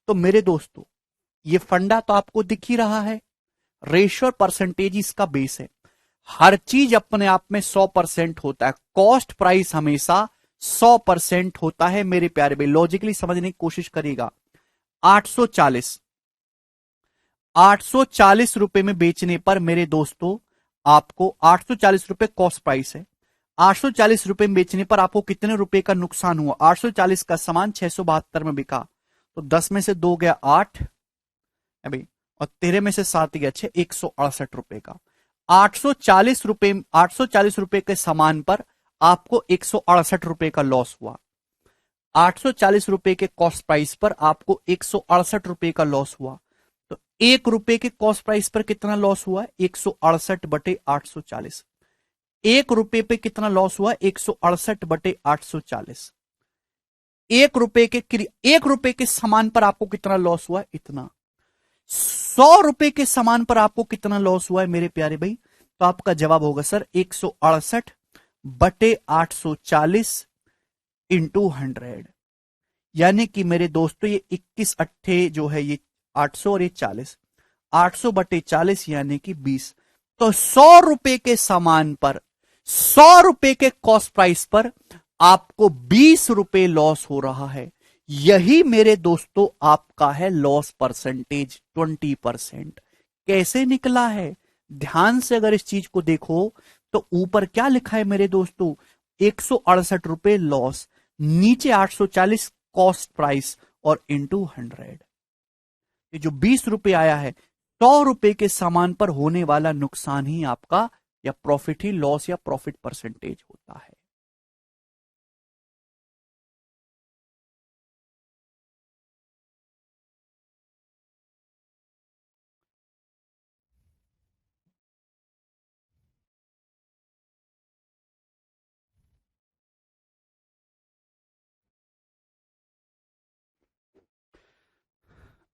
तो मेरे दोस्तों ये फंडा तो आपको दिख ही रहा है, रेशियो परसेंटेज इसका बेस है। हर चीज अपने आप में 100% होता है, कॉस्ट प्राइस हमेशा 100% होता है मेरे प्यारे भाई। लॉजिकली समझने की कोशिश करिएगा। 840 रुपए में बेचने पर मेरे दोस्तों आपको 840 रुपए कॉस्ट प्राइस है, 840 रुपए में बेचने पर आपको कितने रुपए का नुकसान हुआ? 840 का सामान 672 में बिका, तो 10 में से 2 गया 8 अभी, और 13 में से 7 गया 6, 168 रुपए का। 840 रुपए के सामान पर आपको 168 रुपए का लॉस हुआ। 840 रुपए के कॉस्ट प्राइस पर आपको 168 रुपए का लॉस हुआ। तो 1 रुपए के कॉस्ट प्राइस पर कितना लॉस हुआ? 168/840। 1 रुपए पे कितना लॉस हुआ? 168/840। 1 रुपए के सामान पर आपको कितना लॉस हुआ? इतना। 100 रुपए के सामान पर आपको कितना लॉस हुआ है मेरे प्यारे भाई? तो आपका जवाब होगा सर 168/840 इंटू 100। यानी कि मेरे दोस्तों ये 21 अट्ठे जो है ये 800 और ये 40, 800/40 यानी कि 20। तो 100 रुपए के सामान पर, 100 रुपए के कॉस्ट प्राइस पर आपको 20 रुपए लॉस हो रहा है। यही मेरे दोस्तों आपका है लॉस परसेंटेज 20%। कैसे निकला है? ध्यान से अगर इस चीज को देखो तो ऊपर क्या लिखा है मेरे दोस्तों? 168 रुपए लॉस, नीचे 840 कॉस्ट प्राइस और इंटू 100। ये जो 20 रुपए आया है, 100 रुपए के सामान पर होने वाला नुकसान ही आपका या प्रॉफिट ही लॉस या प्रॉफिट परसेंटेज होता है।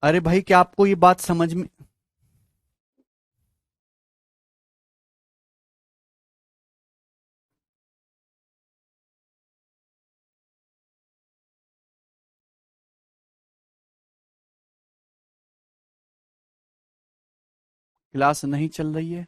अरे भाई, क्या आपको ये बात समझ में? क्लास नहीं चल रही है?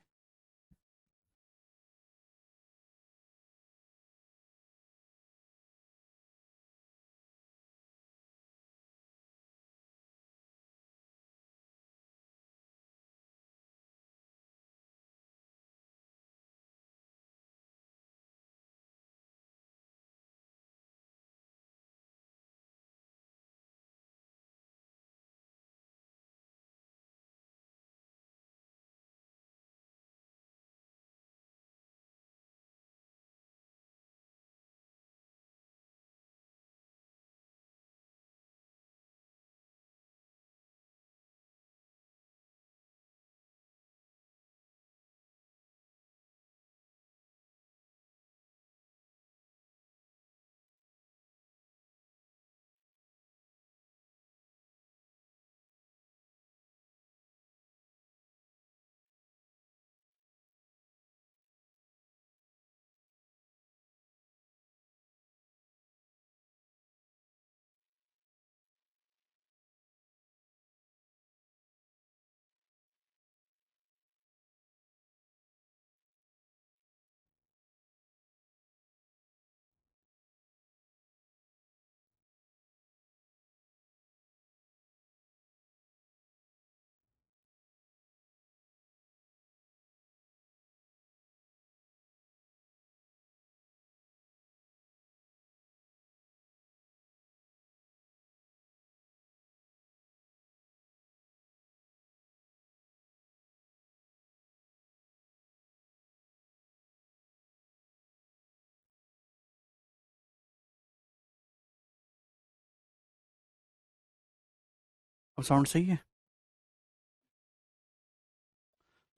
अब साउंड सही है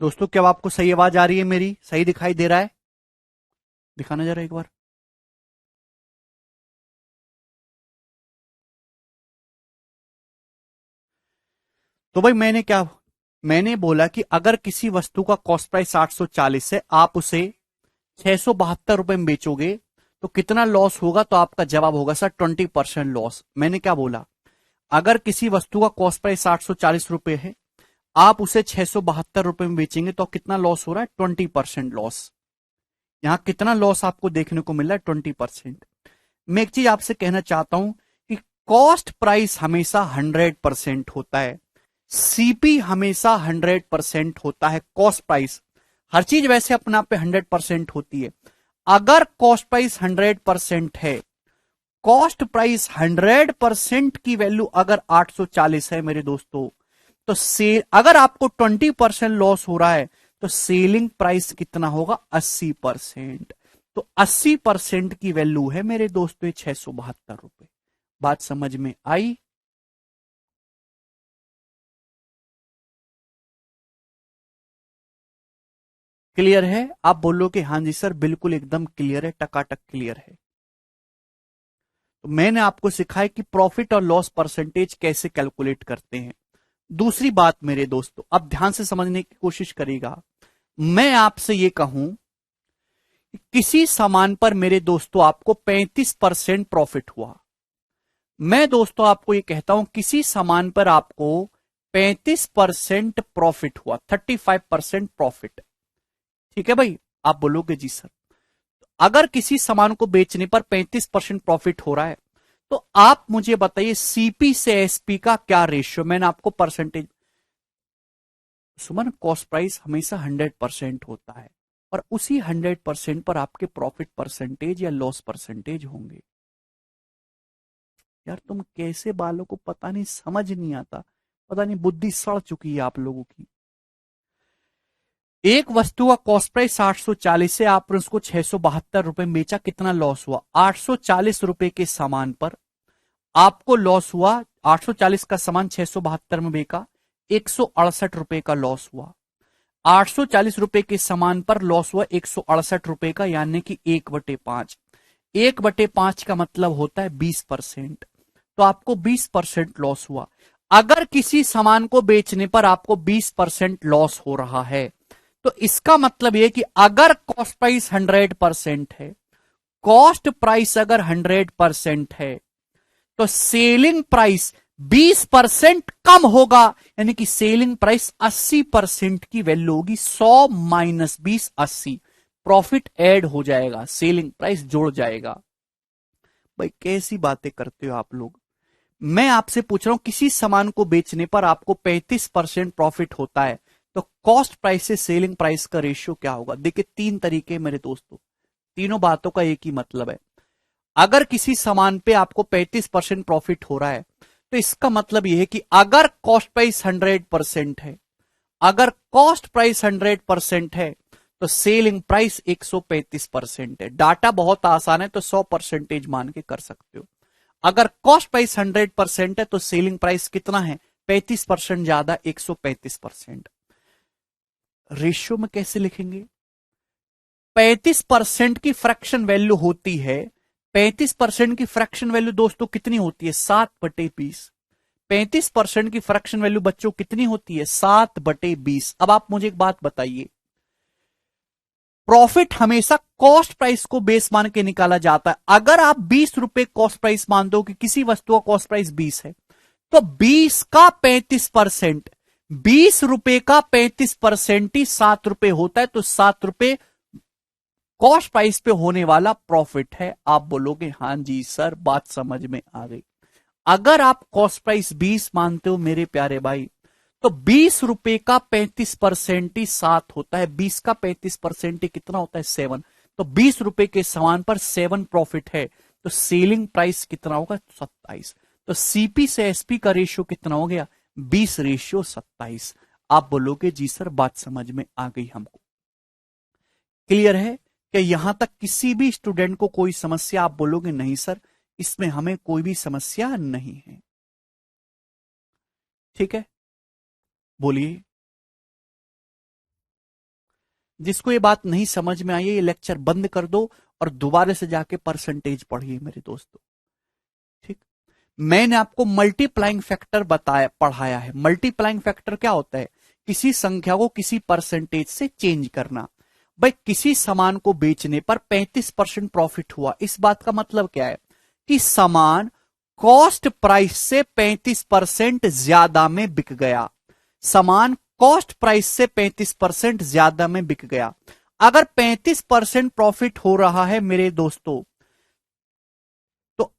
दोस्तों? क्या आपको सही आवाज आ रही है? मेरी सही दिखाई दे रहा है? दिखाना जरा एक बार। तो भाई मैंने बोला कि अगर किसी वस्तु का कॉस्ट प्राइस 840 है, आप उसे 672 रुपए में बेचोगे, तो कितना लॉस होगा? तो आपका जवाब होगा सर 20% लॉस। मैंने क्या बोला? अगर किसी वस्तु का कॉस्ट प्राइस 840 रुपए है, आप उसे 672 रुपए में बेचेंगे, तो कितना लॉस हो रहा है? 20% लॉस। यहां कितना लॉस आपको देखने को मिल रहा है? 20%। मैं एक चीज आपसे कहना चाहता हूं कि कॉस्ट प्राइस हमेशा 100% होता है, सीपी हमेशा 100% होता है। कॉस्ट प्राइस, हर चीज वैसे अपने आप पे 100% होती है। अगर कॉस्ट प्राइस 100% है, कॉस्ट प्राइस 100% की वैल्यू अगर 840 है मेरे दोस्तों, तो अगर आपको 20% लॉस हो रहा है, तो सेलिंग प्राइस कितना होगा? 80%। तो 80% की वैल्यू है मेरे दोस्तों ये 672 रुपए। बात समझ में आई? क्लियर है? आप बोलो कि हाँ जी सर, बिल्कुल एकदम क्लियर है, टकाटक क्लियर है। तो मैंने आपको सिखाया कि प्रॉफिट और लॉस परसेंटेज कैसे कैलकुलेट करते हैं। दूसरी बात मेरे दोस्तों, अब ध्यान से समझने की कोशिश करिएगा। मैं आपसे यह कहूं कि किसी सामान पर मेरे दोस्तों आपको 35% प्रॉफिट हुआ। मैं दोस्तों आपको यह कहता हूं किसी सामान पर आपको 35% प्रॉफिट हुआ, 35% प्रॉफिट। ठीक है भाई? आप बोलोगे जी सर, अगर किसी सामान को बेचने पर 35% प्रॉफिट हो रहा है, तो आप मुझे बताइए सीपी से एसपी का क्या रेशियो? मैंने आपको परसेंटेज, सुमन, कॉस्ट प्राइस हमेशा 100% होता है, और उसी 100% पर आपके प्रॉफिट परसेंटेज या लॉस परसेंटेज होंगे। यार तुम कैसे बालों को पता नहीं, समझ नहीं आता। पता नहीं बुद्धि सड़ चुकी है आप लोगों की। एक वस्तु का कॉस्ट प्राइस 840 है, आपने उसको 672 रुपए में बेचा, कितना लॉस हुआ? 840 रुपए के सामान पर आपको लॉस हुआ, 840 का सामान 672 में बेचा, 168 रुपए का लॉस हुआ। 840 रुपए के सामान पर लॉस हुआ 168 रुपए का, यानी कि 1/5। 1/5 का मतलब होता है 20%। तो आपको 20% लॉस हुआ। अगर किसी सामान को बेचने पर आपको 20% लॉस हो रहा है, तो इसका मतलब यह कि अगर कॉस्ट प्राइस 100% है, कॉस्ट प्राइस अगर 100% है, तो सेलिंग प्राइस 20% कम होगा, यानी कि सेलिंग प्राइस 80% की वैल्यू होगी। 100 माइनस 20 80, प्रॉफिट ऐड हो जाएगा, सेलिंग प्राइस जुड़ जाएगा। भाई कैसी बातें करते हो आप लोग। मैं आपसे पूछ रहा हूं, किसी सामान को बेचने पर आपको 35% प्रॉफिट होता है, तो कॉस्ट प्राइस से सेलिंग प्राइस का रेशियो क्या होगा? देखिए 3 तरीके मेरे दोस्तों, तीनों बातों का एक ही मतलब है। अगर किसी सामान पे आपको 35% प्रॉफिट हो रहा है, तो इसका मतलब यह है कि अगर कॉस्ट प्राइस 100% है, अगर कॉस्ट प्राइस 100% है, तो सेलिंग प्राइस 135% है। डाटा बहुत आसान है, तो 100% मान के कर सकते हो। अगर कॉस्ट प्राइस 100% है, तो सेलिंग प्राइस कितना है? 35% ज्यादा, 135%। रेशियो में कैसे लिखेंगे? 35% की फ्रैक्शन वैल्यू होती है, 35% की फ्रैक्शन वैल्यू दोस्तों कितनी होती है? 7/20। 35% की फ्रैक्शन वैल्यू बच्चों कितनी होती है? 7/20। अब आप मुझे एक बात बताइए, प्रॉफिट हमेशा कॉस्ट प्राइस को बेस मान के निकाला जाता है। अगर आप 20 रुपए कॉस्ट प्राइस मानते हो कि किसी वस्तु का कॉस्ट प्राइस 20 है, तो 20 का 35%, 20 रुपए का 35% ही 7 रुपए होता है। तो 7 रुपए कॉस्ट प्राइस पे होने वाला प्रॉफिट है। आप बोलोगे हां जी सर, बात समझ में आ गई। अगर आप कॉस्ट प्राइस 20 मानते हो मेरे प्यारे भाई, तो 20 रुपए का 35% ही 7 होता है। 20 का 35% ही कितना होता है? 7। तो 20 रुपए के सामान पर 7 प्रॉफिट है, तो सेलिंग प्राइस कितना होगा? 27। तो सीपी से एसपी का रेशियो कितना हो गया? 20/27। आप बोलोगे जी सर, बात समझ में आ गई हमको। क्लियर है कि यहां तक किसी भी स्टूडेंट को कोई समस्या? आप बोलोगे नहीं सर, इसमें हमें कोई भी समस्या नहीं है। ठीक है, बोलिए। जिसको ये बात नहीं समझ में आई है, ये लेक्चर बंद कर दो और दोबारा से जाके परसेंटेज पढ़िए मेरे दोस्तों। ठीक, मैंने आपको मल्टीप्लाइंग फैक्टर बताया, पढ़ाया है। मल्टीप्लाइंग फैक्टर क्या होता है? किसी संख्या को किसी परसेंटेज से चेंज करना। भाई किसी सामान को बेचने पर 35% प्रॉफिट हुआ, इस बात का मतलब क्या है? कि सामान कॉस्ट प्राइस से 35% ज्यादा में बिक गया। सामान कॉस्ट प्राइस से 35% ज्यादा में बिक गया। अगर 35% प्रॉफिट हो रहा है मेरे दोस्तों, तो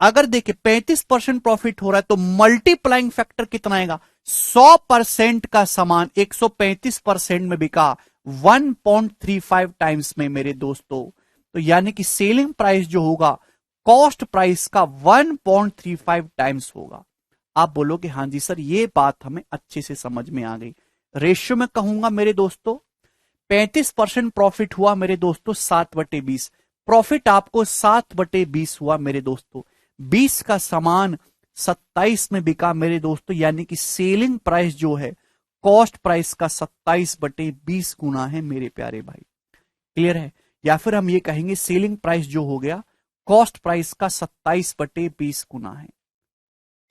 अगर देखिए 35% प्रॉफिट हो रहा है, तो मल्टीप्लाइंग फैक्टर कितना आएगा? 100% का सामान 135% में बिका, 1.35 टाइम्स में मेरे दोस्तों। तो यानी कि सेलिंग प्राइस जो होगा कॉस्ट प्राइस का 1.35 टाइम्स होगा। आप बोलोगे हां जी सर, ये बात हमें अच्छे से समझ में आ गई। रेशियो में कहूंगा मेरे दोस्तों, 35% प्रॉफिट हुआ मेरे दोस्तों, 7/20। प्रॉफिट आपको 7/20 हुआ मेरे दोस्तों। 20 का सामान 27 में बिका मेरे दोस्तों, यानी कि सेलिंग प्राइस जो है कॉस्ट प्राइस का 27/20 गुना है मेरे प्यारे भाई। क्लियर है? या फिर हम ये कहेंगे सेलिंग प्राइस जो हो गया कॉस्ट प्राइस का 27/20 गुना है।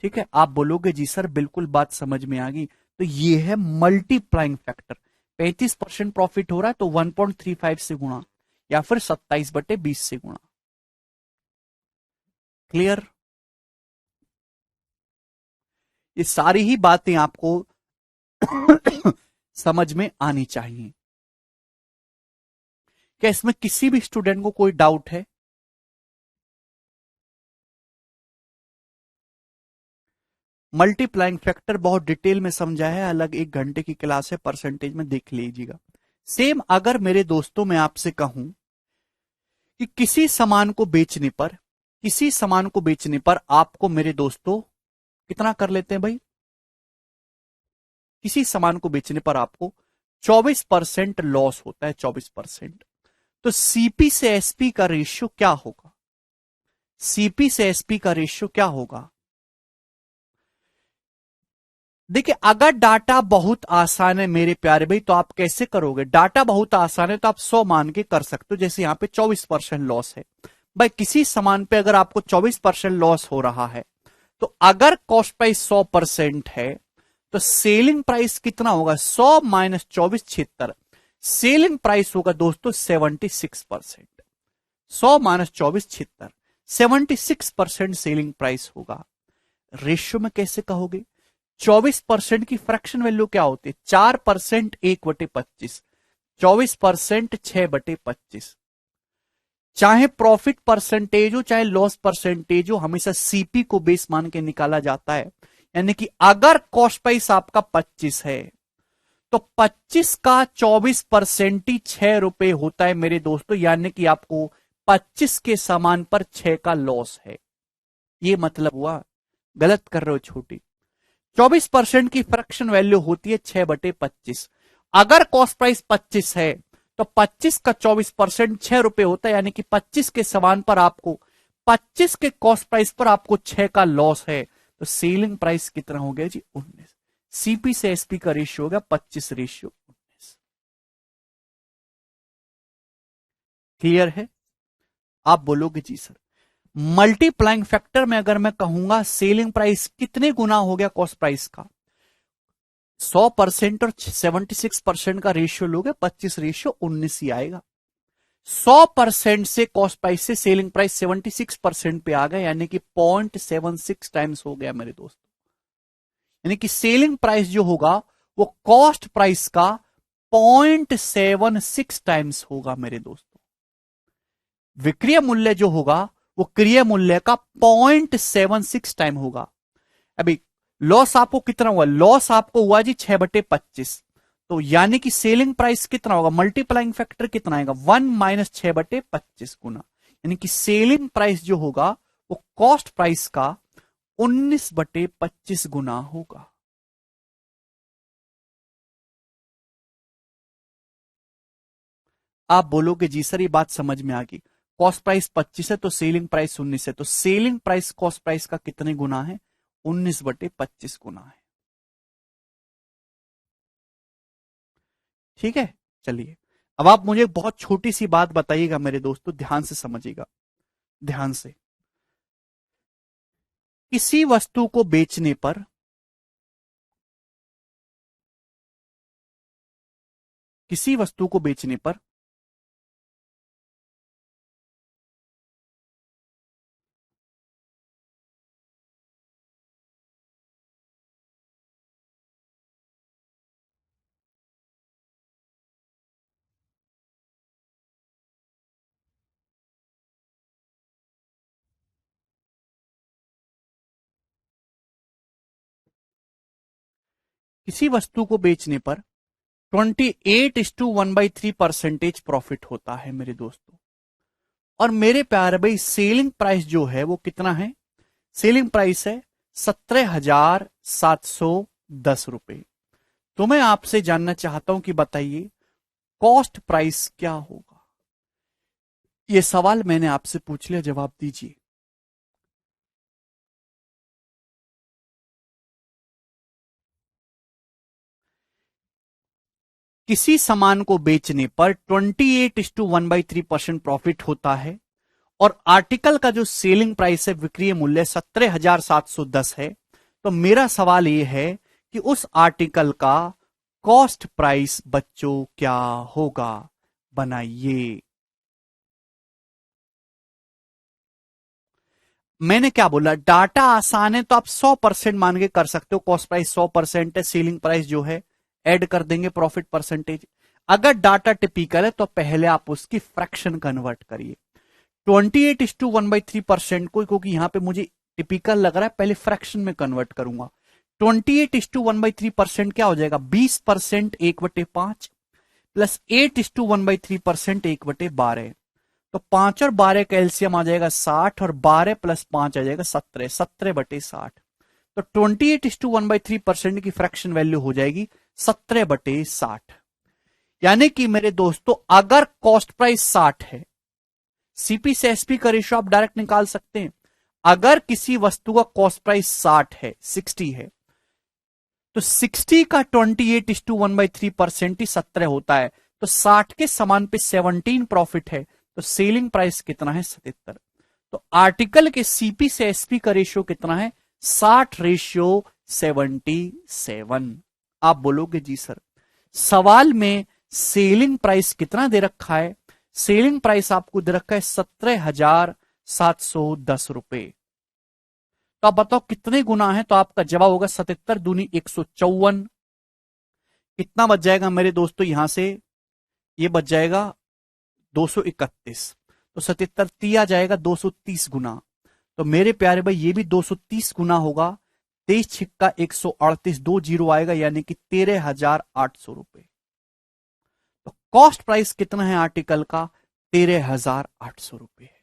ठीक है, आप बोलोगे जी सर बिल्कुल बात समझ में आ गई। तो ये है मल्टीप्लाइंग फैक्टर। 35% प्रॉफिट हो रहा है तो 1.35 से गुणा, या फिर 27/20 से गुणा। क्लियर? ये सारी ही बातें आपको समझ में आनी चाहिए। क्या इसमें किसी भी स्टूडेंट को कोई डाउट है? मल्टीप्लाइंग फैक्टर बहुत डिटेल में समझा है, अलग 1 घंटे की क्लास है, परसेंटेज में देख लीजिएगा। सेम अगर मेरे दोस्तों मैं आपसे कहूं कि किसी सामान को बेचने पर, किसी सामान को बेचने पर आपको मेरे दोस्तों कितना कर लेते हैं भाई? किसी सामान को बेचने पर आपको 24% लॉस होता है, 24%। तो सीपी से एसपी का रेशियो क्या होगा? सीपी से एसपी का रेशियो क्या होगा? देखिए, अगर डाटा बहुत आसान है मेरे प्यारे भाई, तो आप कैसे करोगे? डाटा बहुत आसान है तो आप 100 मान के कर सकते हो। जैसे यहां पे 24% लॉस है भाई, किसी सामान पे अगर आपको 24% लॉस हो रहा है, तो अगर कॉस्ट प्राइस 100% है तो सेलिंग प्राइस कितना होगा? 100 माइनस 24, 76। सेलिंग प्राइस होगा दोस्तों 76%। 100 माइनस 24, 76, 76% सेलिंग प्राइस होगा। रेशियो में कैसे कहोगे? 24% की फ्रैक्शन वैल्यू क्या होती है? 4%, 1/25। 24%, 6/25। चाहे प्रॉफिट परसेंटेज हो चाहे लॉस परसेंटेज हो, हमेशा सीपी को बेस मान के निकाला जाता है। यानी कि अगर कॉस्ट प्राइस आपका 25 है तो 25 का 24% ही 6 रुपए होता है मेरे दोस्तों। यानी कि आपको 25 के सामान पर 6 का लॉस है। ये मतलब हुआ? गलत कर रहे हो छोटी। 24% की फ्रैक्शन वैल्यू होती है 6/25। अगर कॉस्ट प्राइस 25 है तो 25 का 24% 6 रुपए होता है। यानी कि 25 के सामान पर आपको 25 के कॉस्ट प्राइस पर आपको 6 का लॉस है। तो सेलिंग प्राइस कितना हो गया जी? 19। सीपी से एसपी का रेशियो हो गया 25:19। क्लियर है? आप बोलोगे जी सर, मल्टीप्लाइंग फैक्टर में अगर मैं कहूंगा सेलिंग प्राइस कितने गुना हो गया कॉस्ट प्राइस का? 100% और 76% का रेशियो लोगे, 25:19 ही आएगा। 100% से कॉस्ट प्राइस से सेलिंग प्राइस 76% पे आ गया, यानी कि 0.76 टाइम्स हो गया मेरे दोस्त। यानी कि सेलिंग प्राइस जो होगा वो कॉस्ट प्राइस का 0.76 टाइम्स होगा मेरे दोस्तों। विक्रय मूल्य जो होगा वो क्रय मूल्य का 0.76 टाइम होगा। अभी लॉस आपको कितना हुआ? लॉस आपको हुआ जी 6/25। तो यानी कि सेलिंग प्राइस कितना होगा? मल्टीप्लाइंग फैक्टर कितना आएगा? 1 माइनस 6/25 गुना। यानी कि सेलिंग प्राइस जो होगा वो कॉस्ट प्राइस का 19/25 गुना होगा। आप बोलोगे जी सर ये बात समझ में आ गई। कॉस्ट प्राइस 25 है तो सेलिंग प्राइस 19 है, तो सेलिंग प्राइस कॉस्ट प्राइस का कितने गुना है? 19/25 गुना है। ठीक है, चलिए अब आप मुझे बहुत छोटी सी बात बताइएगा मेरे दोस्तों, ध्यान से समझिएगा, ध्यान से। किसी वस्तु को बेचने पर किसी वस्तु को बेचने पर किसी वस्तु को बेचने पर 28:1/3 परसेंटेज प्रॉफिट होता है मेरे दोस्तों। और मेरे प्यारे भाई सेलिंग प्राइस जो है वो कितना है? सेलिंग प्राइस है 17,710 रुपए। तो मैं आपसे जानना चाहता हूं कि बताइए कॉस्ट प्राइस क्या होगा? ये सवाल मैंने आपसे पूछ लिया, जवाब दीजिए। किसी सामान को बेचने पर 28:1/3 प्रॉफिट होता है और आर्टिकल का जो सेलिंग प्राइस है, विक्रय मूल्य 17,710 है। तो मेरा सवाल यह है कि उस आर्टिकल का कॉस्ट प्राइस बच्चों क्या होगा? बनाइए। मैंने क्या बोला? डाटा आसान है तो आप 100% मान के कर सकते हो। कॉस्ट प्राइस 100% है, सेलिंग प्राइस जो है ऐड कर देंगे प्रॉफिट परसेंटेज। अगर डाटा टिपिकल है तो पहले आप उसकी फ्रैक्शन कन्वर्ट करिए। 28:1/3% को, क्योंकि यहां पे मुझे टिपिकल लग रहा है, पहले फ्रैक्शन में कन्वर्ट करूंगा। 28:1/3% क्या हो जाएगा? 20% 1/5 प्लस 8:1/3% 1/12। तो 5 और 12 का एलसीएम आ जाएगा 60 और 12 प्लस 5 आ जाएगा 17, 17/60। तो 28:1/3% की फ्रैक्शन वैल्यू हो जाएगी 17/60। यानी कि मेरे दोस्तों अगर कॉस्ट प्राइस 60 है, सीपी से एसपी का रेशियो आप डायरेक्ट निकाल सकते हैं। अगर किसी वस्तु का कॉस्ट प्राइस 60 है, 60 है, तो 60 का 28:1/3% ही 17 होता है। तो 60 के समान पे 17 प्रॉफिट है, तो सेलिंग प्राइस कितना है? 77। तो आर्टिकल के सीपी से एसपी का रेशियो कितना है? 60:77। आप बोलोगे जी सर सवाल में सेलिंग प्राइस कितना दे रखा है? सेलिंग प्राइस आपको दे रखा है 17,710 रुपए। तो आप बताओ कितने गुना है? तो आपका जवाब होगा 77 दूनी 154। कितना बच जाएगा मेरे दोस्तों यहां से? ये बच जाएगा 231। तो 77 दिया जाएगा 230 गुना। तो मेरे प्यारे भाई ये भी 230 गुना होगा। 23 छिक्का 138, 2 जीरो आएगा यानी कि 13,800 रुपए। तो कॉस्ट प्राइस कितना है आर्टिकल का? 13,800 रुपए है।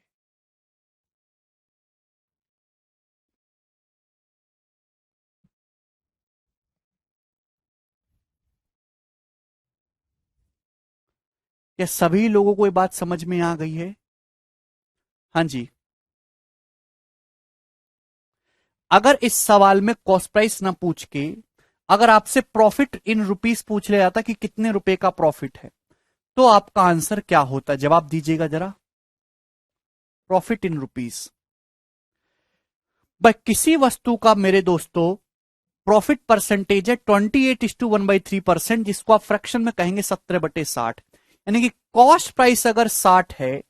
क्या सभी लोगों को ये बात समझ में आ गई है? हाँ जी। अगर इस सवाल में कॉस्ट प्राइस ना पूछ के अगर आपसे प्रॉफिट इन रुपीस पूछ लिया जाता कि कितने रुपए का प्रॉफिट है, तो आपका आंसर क्या होता? जवाब दीजिएगा जरा। Profit in rupees. भाई किसी वस्तु का मेरे दोस्तों प्रॉफिट परसेंटेज है 28:1/3%, जिसको आप फ्रैक्शन में कहेंगे 17/60। यानी कि कॉस्ट प्राइस अगर 60 है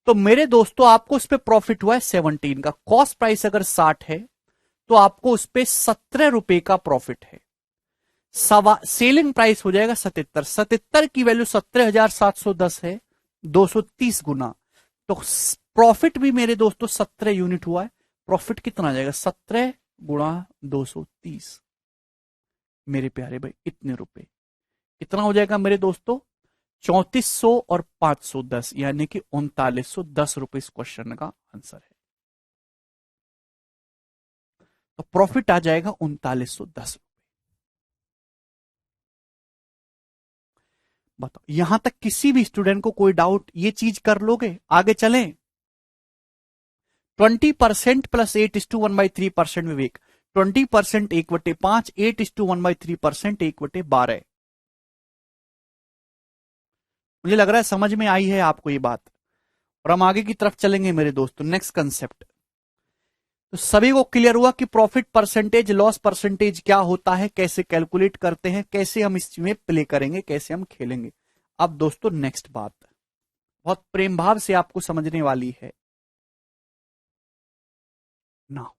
तो मेरे दोस्तों आपको उस पर प्रॉफिट हुआ है 17 का। कॉस्ट प्राइस अगर 60 है तो आपको उस पर 17 रुपए का प्रॉफिट है। सेलिंग प्राइस हो जाएगा 77। 77 की वैल्यू 17,710 है, 230 गुना। तो प्रॉफिट भी मेरे दोस्तों 17 यूनिट हुआ है। प्रॉफिट कितना आ जाएगा? 17 गुणा 230। मेरे प्यारे भाई इतने रुपए कितना हो जाएगा मेरे दोस्तों? 3400 और 510 यानी कि 3910 रुपए इस क्वेश्चन का आंसर है। तो प्रॉफिट आ जाएगा 3910। बताओ यहां तक किसी भी स्टूडेंट को कोई डाउट? ये चीज कर लोगे? आगे चलें। 20% प्लस 8:1/3% विवेक। 20% 1/5, 8:1/3% 1/12। मुझे लग रहा है समझ में आई है आपको ये बात। और हम आगे की तरफ चलेंगे मेरे दोस्तों। Next concept. तो सभी को क्लियर हुआ कि प्रॉफिट परसेंटेज, लॉस परसेंटेज क्या होता है, कैसे कैलकुलेट करते हैं, कैसे हम इसमें प्ले करेंगे, कैसे हम खेलेंगे। अब दोस्तों नेक्स्ट बात बहुत प्रेम भाव से आपको समझने वाली है ना।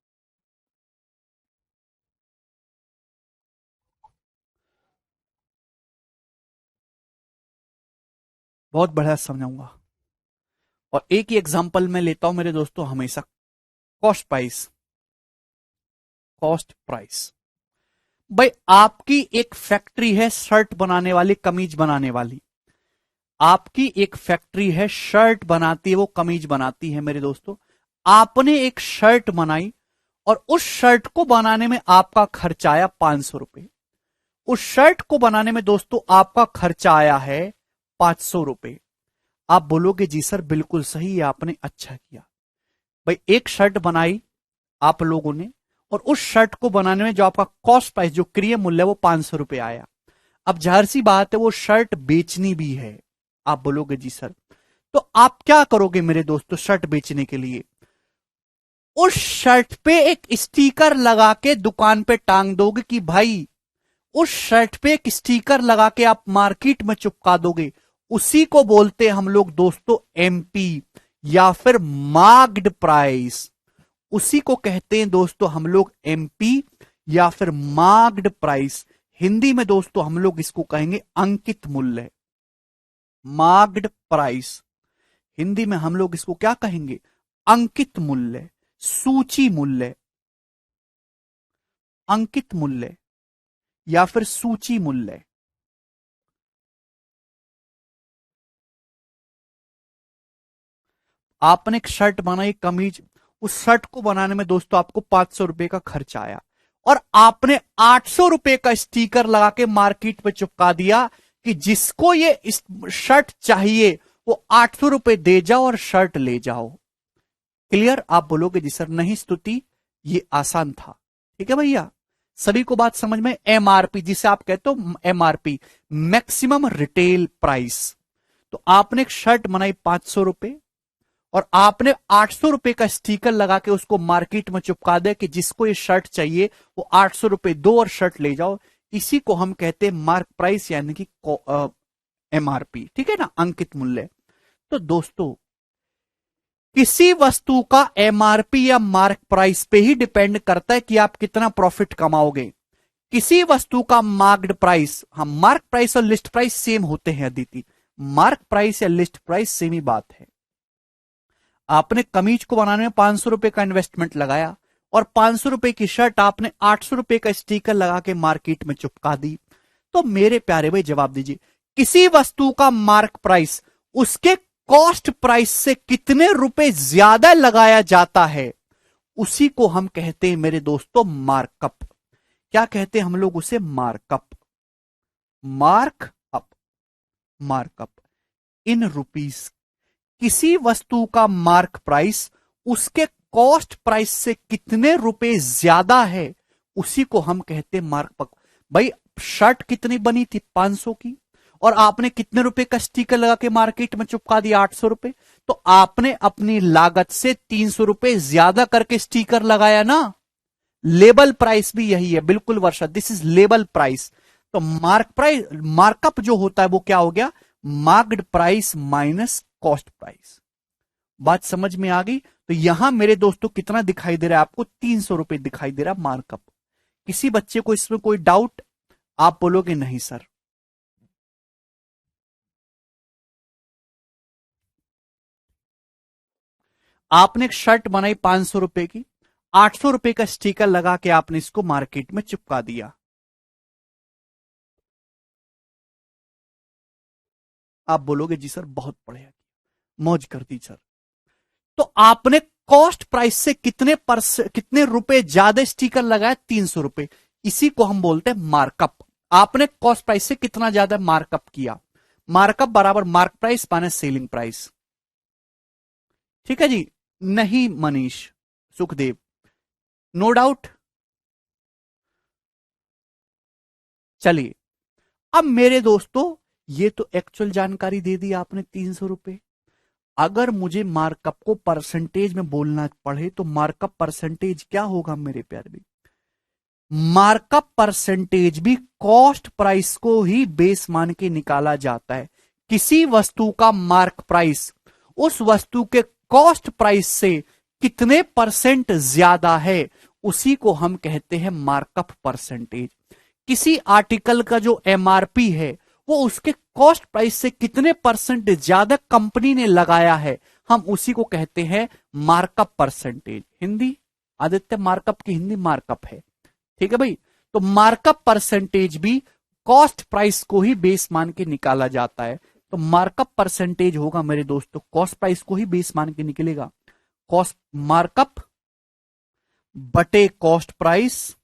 बहुत बढ़िया समझाऊंगा। और एक ही एग्जांपल मैं लेता हूं मेरे दोस्तों हमेशा। Cost price. कॉस्ट प्राइस भाई आपकी एक फैक्ट्री है शर्ट बनाने वाली, कमीज बनाने वाली। आपकी एक फैक्ट्री है, शर्ट बनाती है, वो कमीज बनाती है मेरे दोस्तों। आपने एक शर्ट बनाई और उस शर्ट को बनाने में आपका खर्चा आया 500 रुपए। उस शर्ट को बनाने में दोस्तों आपका खर्चा आया है 500 रुपए। आप बोलोगे जी सर बिल्कुल सही है, आपने अच्छा किया। भाई एक शर्ट बनाई आप लोगों ने और उस शर्ट को बनाने में जो आपका कॉस्ट प्राइस, जो क्रय मूल्य है वो 500 रुपए आया। अब जाहिर सी बात है वो शर्ट बेचनी भी है। आप बोलोगे जी सर, तो आप क्या करोगे मेरे दोस्तों शर्ट बेचने के लिए? उस शर्ट पे एक स्टिकर लगा के दुकान पे टांग दोगे कि भाई, उस शर्ट पे एक स्टिकर लगा के आप मार्केट में चिपका दोगे। उसी को बोलते हैं हम लोग दोस्तों एमपी या फिर मार्क्ड प्राइस। उसी को कहते हैं दोस्तों हम लोग एमपी या फिर मार्क्ड प्राइस। हिंदी में दोस्तों हम लोग इसको कहेंगे अंकित मूल्य। मार्क्ड प्राइस हिंदी में हम लोग इसको क्या कहेंगे? अंकित मूल्य, सूची मूल्य, अंकित मूल्य या फिर सूची मूल्य। आपने एक शर्ट बनाई, कमीज, उस शर्ट को बनाने में दोस्तों आपको 500 रुपए का खर्चा आया। और आपने 800 रुपए का स्टिकर लगा के मार्केट में चिपका दिया कि जिसको ये शर्ट चाहिए वो 800 रुपए दे जाओ और शर्ट ले जाओ। क्लियर? आप बोलोगे जी सर नहीं स्तुति, ये आसान था। ठीक है भैया, सभी को बात समझ में? एमआरपी जिसे आप कहते हो एमआरपी, मैक्सिमम रिटेल प्राइस। तो आपने एक शर्ट बनाई 500 रुपए और आपने 800 रुपए का स्टिकर लगा के उसको मार्केट में चिपका दे कि जिसको ये शर्ट चाहिए वो 800 रुपए दो और शर्ट ले जाओ। इसी को हम कहते हैं मार्क प्राइस यानी कि एमआरपी। ठीक है ना, अंकित मूल्य। तो दोस्तों किसी वस्तु का एमआरपी या मार्क प्राइस पे ही डिपेंड करता है कि आप कितना प्रॉफिट कमाओगे। किसी वस्तु का मार्क्ड प्राइस, हम मार्क प्राइस और लिस्ट प्राइस सेम होते हैं अदिति, मार्क प्राइस या लिस्ट प्राइस सेम ही बात है। आपने कमीज को बनाने में 500 रुपए का इन्वेस्टमेंट लगाया और 500 रुपए की शर्ट आपने 800 रुपए का स्टिकर लगा के मार्केट में चिपका दी। तो मेरे प्यारे भाई जवाब दीजिए, किसी वस्तु का मार्क प्राइस उसके कॉस्ट प्राइस से कितने रुपए ज्यादा लगाया जाता है उसी को हम कहते हैं मेरे दोस्तों मार्कअप। क्या कहते हैं हम लोग उसे? मार्कअप। मार्कअप, मार्कअप इन रुपीस। किसी वस्तु का मार्क प्राइस उसके कॉस्ट प्राइस से कितने रुपए ज्यादा है उसी को हम कहते हैं मार्कअप। भाई शर्ट कितनी बनी थी? 500 की, और आपने कितने रुपए का स्टिकर लगा के मार्केट में चिपका दिया? 800 रुपए। तो आपने अपनी लागत से 300 रुपए ज्यादा करके स्टिकर लगाया ना। लेबल प्राइस भी यही है, बिल्कुल वर्षा, दिस इज लेबल प्राइस। तो मार्क प्राइस, मार्कअप जो होता है वो क्या हो गया? Marked price minus cost price. बात समझ में आ गई? तो यहां मेरे दोस्तों कितना दिखाई दे रहा है आपको? 300 रुपए दिखाई दे रहा है मार्कअप। किसी बच्चे को इसमें कोई डाउट? आप बोलोगे नहीं सर। आपने एक शर्ट बनाई 500 रुपए की, 800 रुपए का स्टिकर लगा के आपने इसको मार्केट में चिपका दिया। आप बोलोगे जी सर बहुत बढ़िया, मौज कर दी सर। तो आपने कॉस्ट प्राइस से कितने रुपए ज्यादा स्टिकर लगाया? 300 रुपए। इसी को हम बोलते हैं मार्कअप। आपने कॉस्ट प्राइस से कितना ज्यादा मार्कअप किया। मार्कअप बराबर mark price minus selling price. ठीक है जी? नहीं मनीष, सुखदेव, नो डाउट। चलिए अब मेरे दोस्तों ये तो एक्चुअल जानकारी दे दी आपने 300 रुपए। अगर मुझे मार्कअप को परसेंटेज में बोलना पड़े तो मार्कअप परसेंटेज क्या होगा मेरे प्यारे भाई? मार्कअप परसेंटेज भी कॉस्ट प्राइस को ही बेस मान के निकाला जाता है। किसी वस्तु का मार्क प्राइस उस वस्तु के कॉस्ट प्राइस से कितने परसेंट ज्यादा है उसी को हम कहते हैं मार्कअप परसेंटेज। किसी आर्टिकल का जो एमआरपी है वो उसके कॉस्ट प्राइस से कितने परसेंट ज्यादा कंपनी ने लगाया है, हम उसी को कहते हैं markup percentage. Hindi Aditya, markup की हिंदी मार्कअप है। ठीक है भाई? तो मार्कअप परसेंटेज भी कॉस्ट प्राइस को ही बेस मान के निकाला जाता है। तो मार्कअप परसेंटेज होगा मेरे दोस्तों, कॉस्ट प्राइस को ही बेस मान के निकलेगा। कॉस्ट मार्कअप बटे कॉस्ट प्राइस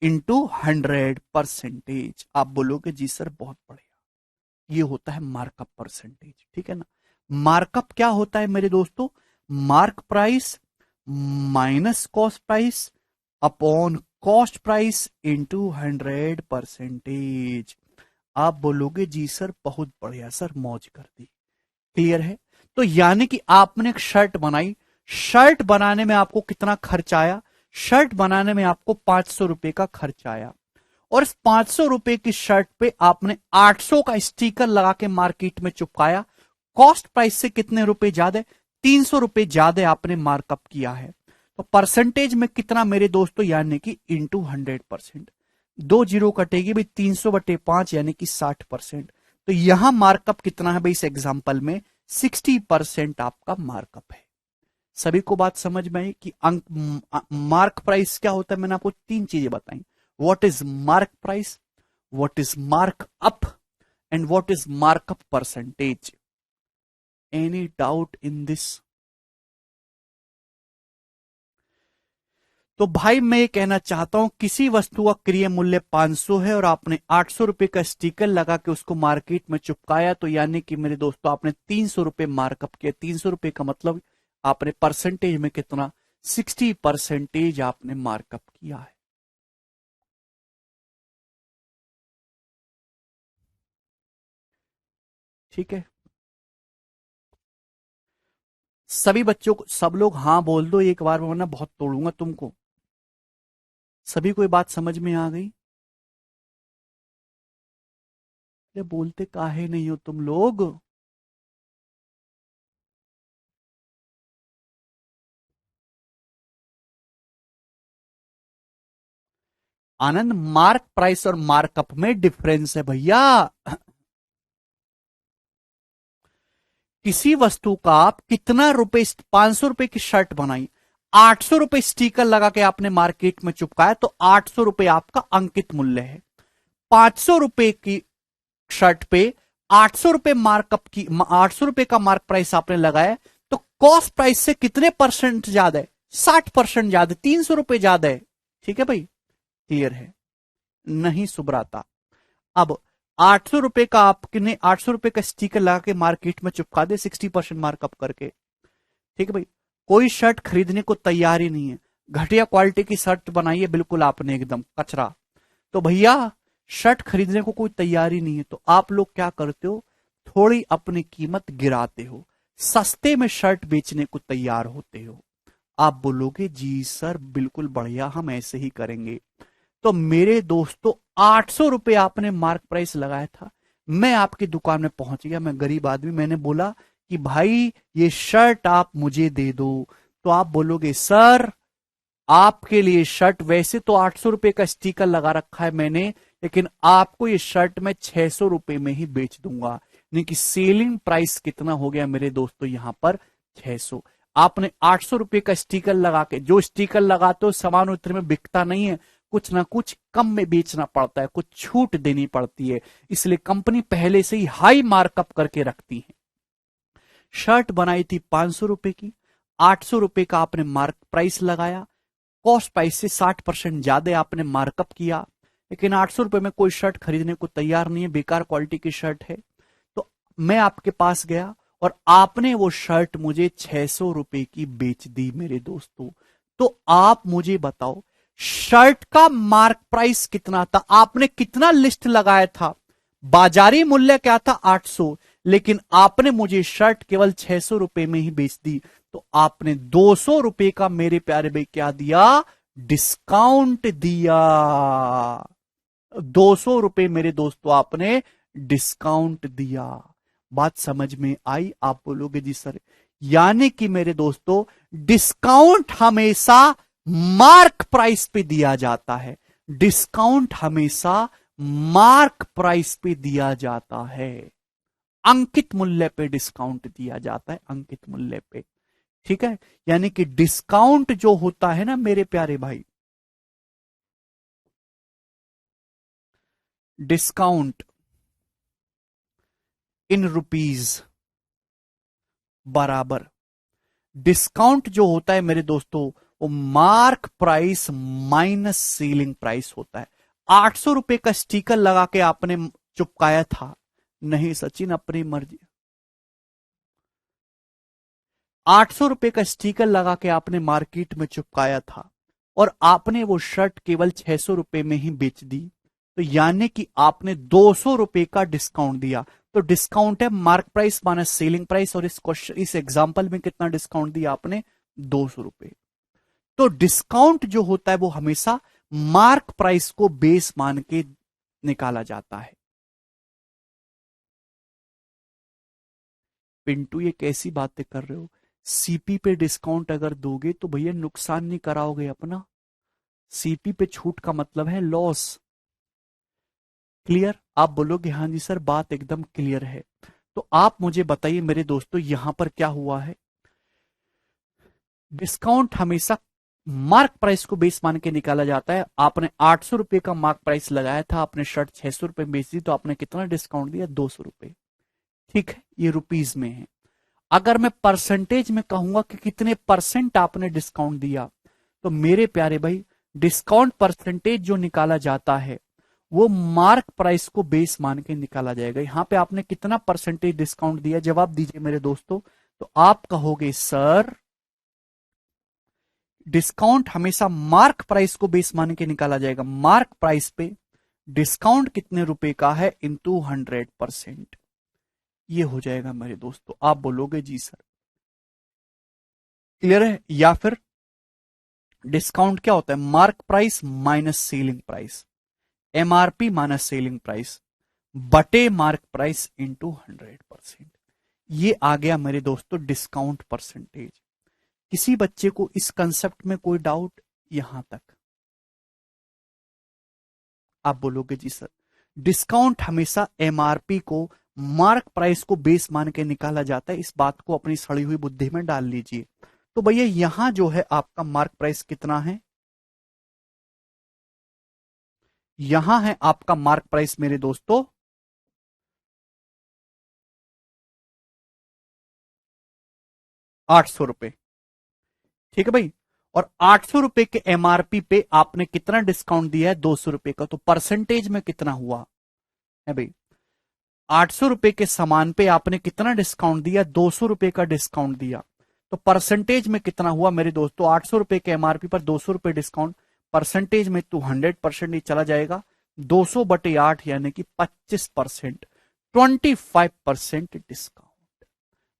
इंटू 100%। आप बोलोगे जी सर बहुत बढ़िया, ये होता है मार्कअप परसेंटेज। ठीक है ना? मार्कअप क्या होता है मेरे दोस्तों? Mark price minus cost price upon cost price into 100%। आप बोलोगे जी सर बहुत बढ़िया सर, मौज कर दी। क्लियर है? तो यानी कि आपने एक शर्ट बनाई, शर्ट बनाने में आपको कितना खर्च आया? शर्ट बनाने में आपको 500 रुपए का खर्च आया और इस 500 रुपए की शर्ट पे आपने 800 का स्टिकर लगा के मार्केट में चिपकाया। कॉस्ट प्राइस से कितने रुपए ज्यादा? 300 रुपए ज्यादा आपने मार्कअप किया है। तो परसेंटेज में कितना मेरे दोस्तों? यानी कि इंटू 100%। 2 जीरो कटेगी भाई, 300/5 यानी कि 60%। तो यहां मार्कअप कितना है भाई? इस एग्जाम्पल में 60% आपका मार्कअप है। सभी को बात समझ में आई कि मार्क प्राइस क्या होता है? मैंने आपको 3 चीजें बताई। What is mark price, what is mark up and what is markup percentage. Any doubt in this? तो भाई मैं ये कहना चाहता हूं, किसी वस्तु का क्रय मूल्य 500 है और आपने 800 रुपए का स्टिकर लगा के उसको मार्केट में चिपकाया, तो यानी कि मेरे दोस्तों आपने 300 रुपए मार्कअप किया। 300 रुपए का मतलब आपने परसेंटेज में कितना, 60% आपने मार्कअप किया है। ठीक है, सभी बच्चों को, सब लोग हाँ बोल दो एक बार, वरना बहुत तोड़ूंगा तुमको। सभी को ये बात समझ में आ गई? अरे बोलते काहे नहीं हो तुम लोग? आनंद, मार्क प्राइस और मार्कअप में डिफरेंस है भैया। किसी वस्तु का आप कितना रुपए, 500 रुपए की शर्ट बनाई, 800 रुपए स्टिकर लगा के आपने मार्केट में चिपकाया, तो 800 रुपए आपका अंकित मूल्य है। 500 रुपए की शर्ट पे 800 रुपए मार्कअप की, 800 रुपए का मार्क प्राइस आपने लगाया, तो कॉस्ट प्राइस से कितने परसेंट ज्यादा है? 60% ज्यादा, 300 रुपए ज्यादा है। ठीक है भाई, क्लियर है? नहीं सुब्राता। अब 800 रुपए का आपने 800 रुपए का स्टिकर लगा के मार्केट में चिपका दे 60% मार्कअप करके। ठीक है भाई, कोई शर्ट खरीदने को तैयार ही नहीं है, घटिया क्वालिटी की शर्ट बनाई है बिल्कुल आपने, एकदम कचरा। तो भैया शर्ट खरीदने को कोई तैयार ही नहीं है, तो आप लोग क्या करते हो, थोड़ी अपनी कीमत गिराते हो, सस्ते में शर्ट बेचने को तैयार होते हो। आप बोलोगे जी सर बिल्कुल बढ़िया, हम ऐसे ही करेंगे। तो मेरे दोस्तों 800 रुपए आपने मार्क प्राइस लगाया था, मैं आपकी दुकान में पहुंच गया, मैं गरीब आदमी, मैंने बोला कि भाई ये शर्ट आप मुझे दे दो। तो आप बोलोगे सर आपके लिए शर्ट, वैसे तो 800 रुपए का स्टिकर लगा रखा है मैंने, लेकिन आपको ये शर्ट मैं 600 रुपए में ही बेच दूंगा। यानी कि सेलिंग प्राइस कितना हो गया मेरे दोस्तों यहां पर, 600। आपने 800 रुपए का स्टिकर लगा के, जो स्टिकर लगाते हो सामान उतने में बिकता नहीं है, कुछ ना कुछ कम में बेचना पड़ता है, कुछ छूट देनी पड़ती है, इसलिए कंपनी पहले से ही हाई मार्कअप करके रखती है। शर्ट बनाई थी 500 रुपए की, 800 रुपए का आपने मार्क प्राइस लगाया, कॉस्ट प्राइस से 60% ज्यादा आपने मार्कअप किया, लेकिन 800 रुपए में कोई शर्ट खरीदने को तैयार नहीं है, बेकार क्वालिटी की शर्ट है। तो मैं आपके पास गया और आपने वो शर्ट मुझे 600 रुपए की बेच दी मेरे दोस्तों। तो आप मुझे बताओ शर्ट का मार्क प्राइस कितना था, आपने कितना लिस्ट लगाया था? बाजारी मूल्य क्या था, 800, लेकिन आपने मुझे शर्ट केवल 600 रुपए में ही बेच दी। तो आपने 200 रुपए का मेरे प्यारे भाई क्या दिया, डिस्काउंट दिया। 200 रुपए मेरे दोस्तों आपने डिस्काउंट दिया। बात समझ में आई? आप बोलोगे जी सर, यानी कि मेरे दोस्तों डिस्काउंट हमेशा मार्क प्राइस पे दिया जाता है, डिस्काउंट हमेशा मार्क प्राइस पे दिया जाता है, अंकित मूल्य पे डिस्काउंट दिया जाता है, अंकित मूल्य पे। ठीक है, यानी कि डिस्काउंट जो होता है ना मेरे प्यारे भाई, डिस्काउंट इन रुपीज बराबर, डिस्काउंट जो होता है मेरे दोस्तों वो mark price minus selling price होता है। 800 रुपए का स्टिकर लगा के आपने चिपकाया था, नहीं सचिन अपनी मर्जी, 800 रुपए का स्टिकर लगा के आपने मार्केट में चिपकाया था और आपने वो शर्ट केवल 600 रुपए में ही बेच दी, तो यानी कि आपने 200 रुपए का डिस्काउंट दिया। तो डिस्काउंट है mark price minus selling price, और इस क्वेश्चन, इस एग्जांपल में कितना डिस्काउंट दिया आपने, 200 रुपए। तो डिस्काउंट जो होता है वो हमेशा मार्क प्राइस को बेस मान के निकाला जाता है। पिंटू ये कैसी बातें कर रहे हो, सीपी पे डिस्काउंट अगर दोगे तो भैया नुकसान नहीं कराओगे अपना, सीपी पे छूट का मतलब है लॉस। क्लियर? आप बोलोगे हाँ जी सर बात एकदम क्लियर है। तो आप मुझे बताइए मेरे दोस्तों यहां पर क्या हुआ है, डिस्काउंट हमेशा मार्क प्राइस को बेस मान के निकाला जाता है। आपने 800 रुपए का मार्क प्राइस लगाया था, आपने शर्ट 600 रुपए में बेच दी, तो आपने कितना डिस्काउंट दिया, 200 रुपए। ठीक है, ये रुपीज में है। अगर मैं परसेंटेज में कहूंगा कि कितने परसेंट आपने डिस्काउंट दिया, तो मेरे प्यारे भाई डिस्काउंट परसेंटेज जो निकाला जाता है वो मार्क प्राइस को बेस मान के निकाला जाएगा। यहां पे आपने कितना परसेंटेज डिस्काउंट दिया, जवाब दीजिए मेरे दोस्तों। तो आप कहोगे सर डिस्काउंट हमेशा मार्क प्राइस को बेस मान के निकाला जाएगा। मार्क प्राइस पे डिस्काउंट कितने रुपए का है इंटू 100%, ये हो जाएगा मेरे दोस्तों। आप बोलोगे जी सर क्लियर है। या फिर डिस्काउंट क्या होता है, mark price minus selling price, MRP minus selling price बटे मार्क प्राइस इंटू 100%। ये आ गया मेरे दोस्तों डिस्काउंट परसेंटेज। किसी बच्चे को इस कंसेप्ट में कोई डाउट यहां तक? आप बोलोगे जी सर डिस्काउंट हमेशा एमआरपी को मार्क प्राइस को बेस मान के निकाला जाता है, इस बात को अपनी सड़ी हुई बुद्धि में डाल लीजिए। तो भैया यहां जो है आपका मार्क प्राइस कितना है, यहां है आपका मार्क प्राइस मेरे दोस्तों 800 रुपए, ठीक है भाई। और 800 रुपए के एमआरपी पे आपने कितना डिस्काउंट दिया है, 200 रुपए का। तो परसेंटेज में कितना हुआ है भाई, 800 रुपए के सामान पे आपने कितना डिस्काउंट दिया, 200 रुपए का डिस्काउंट दिया। तो परसेंटेज में कितना हुआ मेरे दोस्तों, 800 रुपए के एमआरपी पर 200 रुपए डिस्काउंट, परसेंटेज में 200% ही चला जाएगा। 200 बटे 8 यानी कि 25%, 25% डिस्काउंट।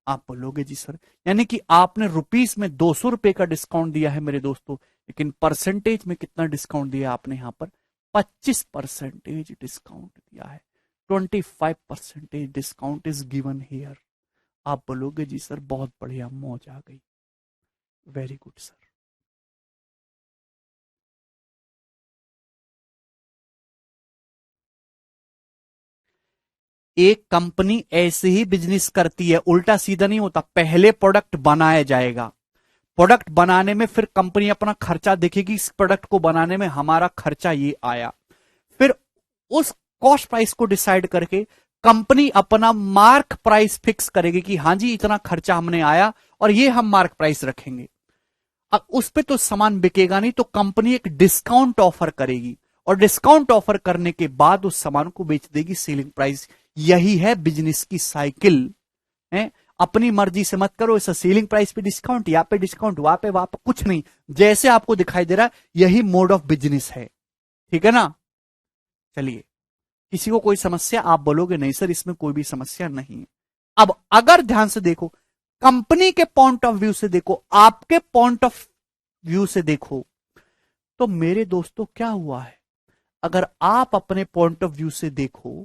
आप बोलोगे जी सर यानी कि आपने रुपीस में 200 रुपए का डिस्काउंट दिया है मेरे दोस्तों, लेकिन परसेंटेज में कितना डिस्काउंट दिया आपने यहां पर, 25% डिस्काउंट दिया है। 25% डिस्काउंट इज गिवन हियर। आप बोलोगे जी सर बहुत बढ़िया, मौज आ गई, वेरी गुड सर। एक कंपनी ऐसे ही बिजनेस करती है, उल्टा सीधा नहीं होता। पहले प्रोडक्ट बनाया जाएगा, प्रोडक्ट बनाने में फिर कंपनी अपना खर्चा देखेगी, इस प्रोडक्ट को बनाने में हमारा खर्चा ये आया, फिर उस कॉस्ट प्राइस को डिसाइड करके कंपनी अपना मार्क प्राइस फिक्स करेगी कि हां जी इतना खर्चा हमने आया और ये हम मार्क प्राइस रखेंगे। अब उस पे तो सामान बिकेगा नहीं, तो कंपनी एक डिस्काउंट ऑफर करेगी और डिस्काउंट ऑफर करने के बाद उस सामान को बेच देगी सेलिंग प्राइस। यही है बिजनेस की साइकिल है। अपनी मर्जी से मत करो, ऐसा सेलिंग प्राइस पे डिस्काउंट, यहाँ पे डिस्काउंट, वहां पे कुछ नहीं, जैसे आपको दिखाई दे रहा है यही मोड ऑफ बिजनेस है, ठीक है ना। चलिए किसी को कोई समस्या, आप बोलोगे नहीं सर इसमें कोई भी समस्या नहीं है। अब अगर ध्यान से देखो, कंपनी के पॉइंट ऑफ व्यू से देखो, आपके पॉइंट ऑफ व्यू से देखो, तो मेरे दोस्तों क्या हुआ है, अगर आप अपने पॉइंट ऑफ व्यू से देखो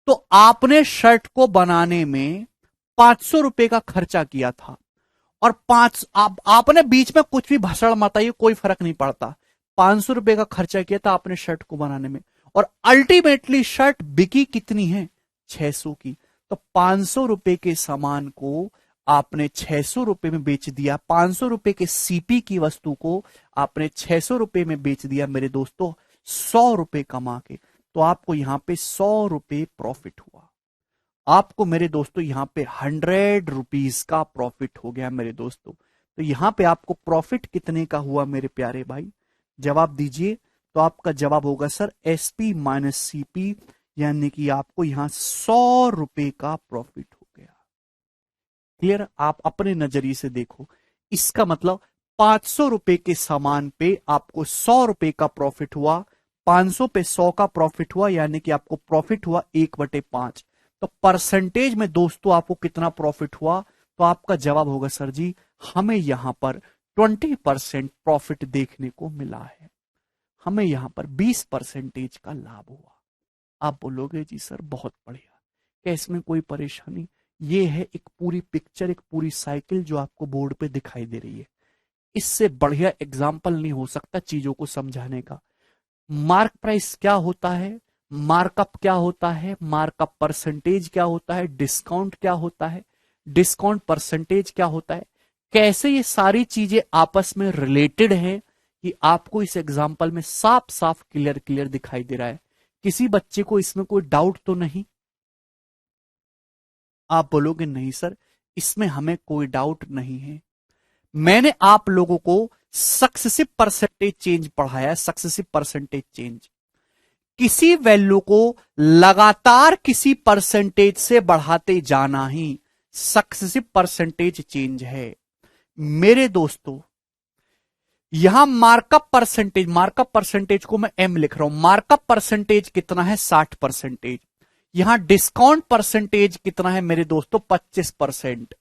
तो आपने शर्ट को बनाने में 500 रुपए का खर्चा किया था और आपने बीच में कुछ भी भसड़ मत आइए, कोई फर्क नहीं पड़ता, 500 रुपए का खर्चा किया था आपने शर्ट को बनाने में, और अल्टीमेटली शर्ट बिकी कितनी है, 600 की। तो 500 रुपए के सामान को आपने 600 रुपए में बेच दिया, 500 रुपए के सीपी की वस्तु को आपने 600 रुपए में बेच दिया मेरे दोस्तों, 100 रुपए कमा के। तो आपको यहां पे 100 रुपए प्रॉफिट हुआ, आपको मेरे दोस्तों यहां पे 100 रुपीज का प्रॉफिट हो गया मेरे दोस्तों। तो यहां पे आपको प्रॉफिट कितने का हुआ मेरे प्यारे भाई, जवाब दीजिए। तो आपका जवाब होगा सर एसपी माइनस सीपी, यानी कि आपको यहां 100 रुपए का प्रॉफिट हो गया। क्लियर, आप अपने नजरिए से देखो, इसका मतलब 500 रुपए के सामान पे आपको 100 रुपए का प्रॉफिट हुआ, 500 पे 100 का प्रॉफिट हुआ, यानी कि आपको प्रॉफिट हुआ 1/5। तो परसेंटेज में दोस्तों आपको कितना प्रॉफिट हुआ, तो आपका जवाब होगा सर जी हमें यहां पर 20% प्रॉफिट देखने को मिला है, हमें यहां पर 20% का लाभ हुआ। आप बोलोगे जी सर बहुत बढ़िया, क्या इसमें कोई परेशानी? ये है एक पूरी पिक्चर, एक पूरी साइकिल जो आपको बोर्ड पे दिखाई दे रही है। इससे बढ़िया एग्जाम्पल नहीं हो सकता चीजों को समझाने का। मार्क प्राइस क्या होता है, मार्कअप क्या होता है, मार्कअप परसेंटेज क्या होता है, डिस्काउंट क्या होता है, डिस्काउंट परसेंटेज क्या होता है, कैसे ये सारी चीजें आपस में रिलेटेड हैं, कि आपको इस एग्जाम्पल में साफ साफ क्लियर क्लियर दिखाई दे रहा है। किसी बच्चे को इसमें कोई डाउट तो नहीं? आप बोलोगे नहीं सर इसमें हमें कोई डाउट नहीं है। मैंने आप लोगों को सक्सेसिव परसेंटेज चेंज पढ़ाया है। सक्सेसिव परसेंटेज चेंज, किसी वैल्यू को लगातार किसी परसेंटेज से बढ़ाते जाना ही सक्सेसिव परसेंटेज चेंज है। मेरे दोस्तों, यहां मार्कअप परसेंटेज को मैं एम लिख रहा हूं। मार्कअप परसेंटेज कितना है? 60%। यहां डिस्काउंट परसेंटेज कितना है मेरे दोस्तों? 25%।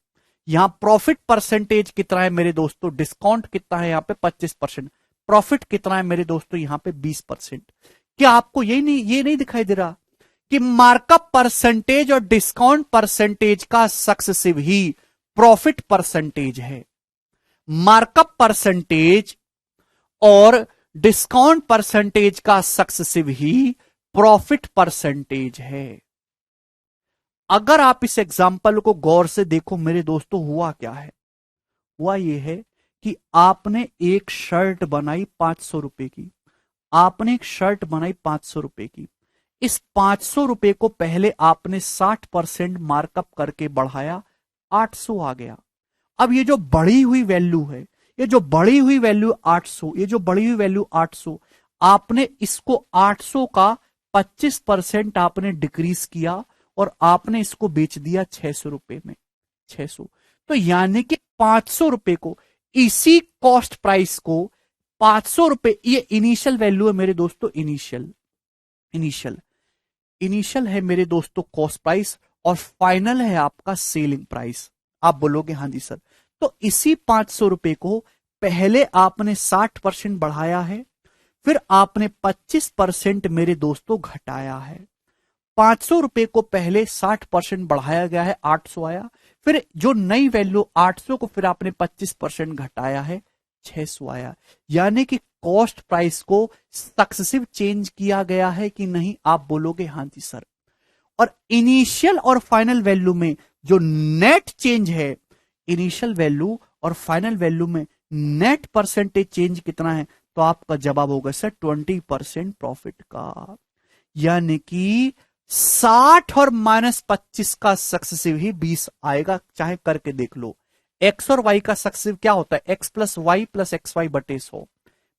यहां प्रॉफिट परसेंटेज कितना है मेरे दोस्तों? डिस्काउंट कितना है यहां पे? 25%। प्रॉफिट कितना है मेरे दोस्तों? यहां पे 20%। क्या आपको ये नहीं दिखाई दे रहा कि मार्कअप परसेंटेज और डिस्काउंट परसेंटेज का सक्सेसिव ही प्रॉफिट परसेंटेज है? मार्कअप परसेंटेज और डिस्काउंट परसेंटेज का सक्सेसिव ही प्रॉफिट परसेंटेज है। अगर आप इस एग्जाम्पल को गौर से देखो मेरे दोस्तों, हुआ क्या है? हुआ यह है कि आपने एक शर्ट बनाई 500 रुपए की। आपने एक शर्ट बनाई 500 रुपए की। इस 500 रुपए को पहले आपने 60% मार्कअप करके बढ़ाया, 800 आ गया। अब ये जो बढ़ी हुई वैल्यू है, ये जो बढ़ी हुई वैल्यू 800, ये जो बढ़ी हुई वैल्यू 800, आपने इसको 800 का 25% आपने डिक्रीज किया और आपने इसको बेच दिया 600 रुपए में। 600, तो यानी कि 500 रुपए को, इसी कॉस्ट प्राइस को 500 रुपए, ये इनिशियल वैल्यू है मेरे दोस्तों। इनिशियल इनिशियल है मेरे दोस्तों कॉस्ट प्राइस, और फाइनल है आपका सेलिंग प्राइस। आप बोलोगे हाँ जी सर, तो इसी 500 रुपए को पहले आपने 60% बढ़ाया है, फिर आपने 25% मेरे दोस्तों घटाया है। 500 रुपए को पहले 60% बढ़ाया गया है, 800 आया। फिर जो नई वैल्यू 800 को फिर आपने 25% घटाया है, 600 आया। यानी कि कॉस्ट प्राइस को सक्सेसिव चेंज किया गया है कि नहीं? आप बोलोगे हाँ जी सर। और इनिशियल और फाइनल वैल्यू में जो नेट चेंज है, इनिशियल वैल्यू और फाइनल वैल्यू में नेट परसेंटेज चेंज कितना है? तो आपका जवाब होगा सर 20% प्रॉफिट का। यानी कि 60 और -25 का सक्सेसिव ही 20 आएगा, चाहे करके देख लो। एक्स और वाई का सक्सेसिव क्या होता है? X plus Y plus X Y बटे 100।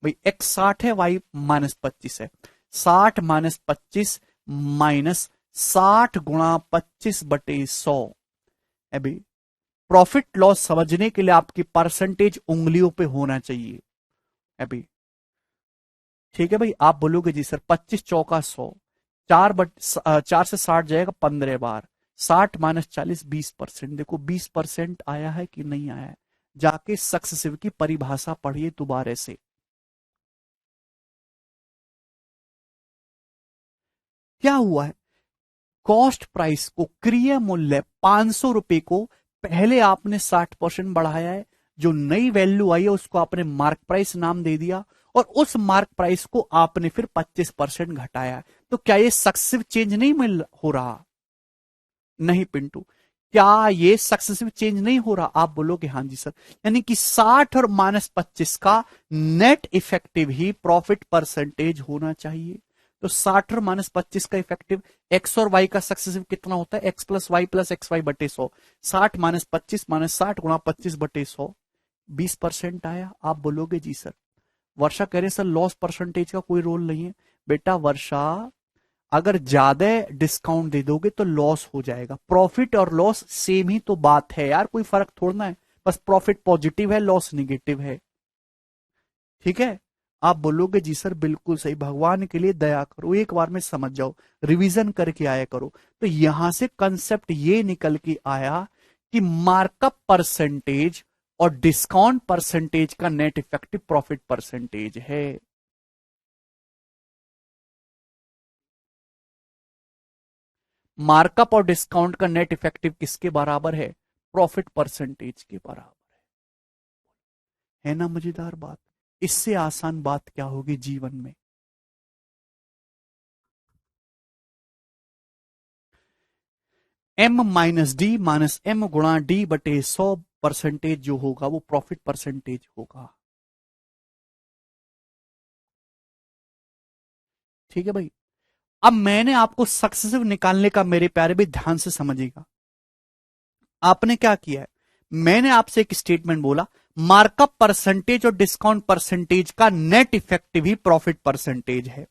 भाई एक्स 60 है, वाई -25 है। 60 - 25 माइनस 60 गुणा 25 बटे 100। अभी प्रॉफिट लॉस समझने के लिए आपकी परसेंटेज उंगलियों पे होना चाहिए। अभी ठीक है भाई, आप बोलोगे जी सर 25 चौका 100, 4 से 60 जाएगा 15 बार, 60 - 40 20%। देखो 20% आया है कि नहीं आया है? जाके सक्सेसिव की परिभाषा पढ़िए दोबारा से। क्या हुआ है? कॉस्ट प्राइस को, क्रिय मूल्य 500 रुपए को पहले आपने 60% बढ़ाया है। जो नई वैल्यू आई है उसको आपने मार्क प्राइस नाम दे दिया, और उस मार्क प्राइस को आपने फिर 25% घटाया। तो क्या ये सक्सेसिव चेंज नहीं मिल हो रहा? नहीं पिंटू, क्या ये सक्सेसिव चेंज नहीं हो रहा? आप बोलोगे हाँ जी सर। यानी कि 60 और -25 का नेट इफेक्टिव ही प्रॉफिट परसेंटेज होना चाहिए। तो 60 और -25 का इफेक्टिव, एक्स और वाई का सक्सेसिव कितना होता है? X plus Y plus X Y बटे 100। 60 - 25 -60 गुणा 25 बटे 100, 20% आया। आप बोलोगे जी सर। वर्षा कह रहे सर लॉस परसेंटेज का कोई रोल नहीं है। बेटा वर्षा, अगर ज्यादा डिस्काउंट दे दोगे तो लॉस हो जाएगा। प्रॉफिट और लॉस सेम ही तो बात है यार, कोई फर्क थोड़ा है। बस प्रॉफिट पॉजिटिव है, लॉस निगेटिव है। ठीक है, आप बोलोगे जी सर बिल्कुल सही। भगवान के लिए दया करो, एक बार में समझ जाओ, रिवीजन करके आया करो। तो यहां से कंसेप्ट ये निकल के आया कि मार्कअप परसेंटेज और डिस्काउंट परसेंटेज का नेट इफेक्टिव प्रॉफिट परसेंटेज है। मार्कअप और डिस्काउंट का नेट इफेक्टिव किसके बराबर है? प्रॉफिट परसेंटेज के बराबर है ना? मजेदार बात। इससे आसान बात क्या होगी जीवन में? M - D - M गुणा D बटे 100% जो होगा वो प्रॉफिट परसेंटेज होगा। ठीक है भाई। अब मैंने आपको सक्सेसिव निकालने का, मेरे प्यारे भी ध्यान से समझिएगा, आपने क्या किया है? मैंने आपसे एक स्टेटमेंट बोला मार्कअप परसेंटेज और डिस्काउंट परसेंटेज का नेट इफेक्टिव ही प्रॉफिट परसेंटेज है।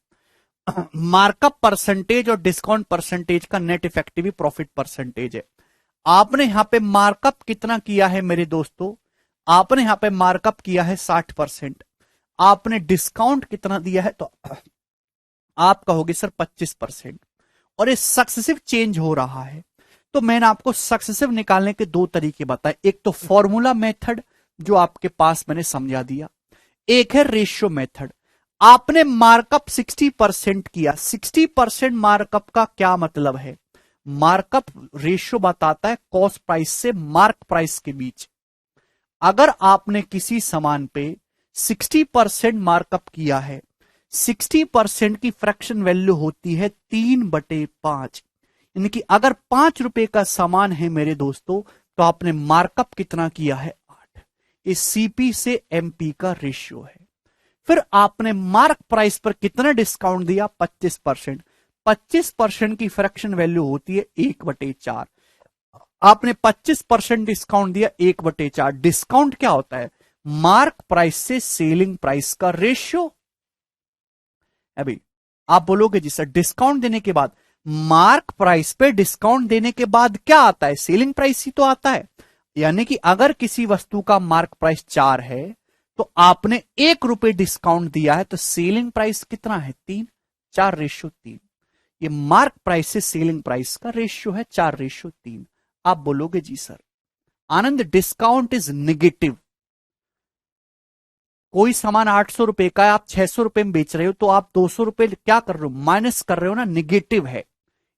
मार्कअप परसेंटेज और डिस्काउंट परसेंटेज का नेट इफेक्टिव ही प्रॉफिट परसेंटेज है। आपने यहां पे मार्कअप कितना किया है मेरे दोस्तों? आपने यहां पे मार्कअप किया है 60%। आपने डिस्काउंट कितना दिया है? तो आप कहोगे सर 25%। और ये सक्सेसिव चेंज हो रहा है। तो मैंने आपको सक्सेसिव निकालने के दो तरीके बताए, एक तो फॉर्मूला मेथड जो आपके पास मैंने समझा दिया, एक है रेशियो मेथड। आपने मार्कअप 60% किया। 60% मार्कअप का क्या मतलब है? मार्कअप रेशियो बताता है कॉस्ट प्राइस से मार्क प्राइस के बीच। अगर आपने किसी सामान पे 60% मार्कअप किया है, 60% की फ्रैक्शन वैल्यू होती है 3/5। यानी कि अगर 5 रुपए का सामान है मेरे दोस्तों, तो आपने मार्कअप कितना किया है? 8। इस सीपी से एमपी का रेशियो है। फिर आपने मार्क प्राइस पर कितना डिस्काउंट दिया? 25%। 25% की फ्रैक्शन वैल्यू होती है 1/4। आपने 25% डिस्काउंट दिया, 1/4। डिस्काउंट क्या होता है? मार्क प्राइस से सेलिंग प्राइस का रेशियो। अभी आप बोलोगे जी सर डिस्काउंट देने के बाद, मार्क प्राइस पे डिस्काउंट देने के बाद क्या आता है? सेलिंग प्राइस ही तो आता है। यानी कि अगर किसी वस्तु का मार्क प्राइस 4 है, तो आपने 1 रुपए डिस्काउंट दिया है, तो सेलिंग प्राइस कितना है? 3। 4/3। ये मार्क प्राइस से सेलिंग प्राइस का रेशियो है 4/3। आप बोलोगे जी सर आनंद डिस्काउंट इज निगेटिव। कोई सामान 800 रुपए का है, आप 600 रुपए में बेच रहे हो, तो आप 200 रुपए क्या कर रहे हो? माइनस कर रहे हो ना, निगेटिव है,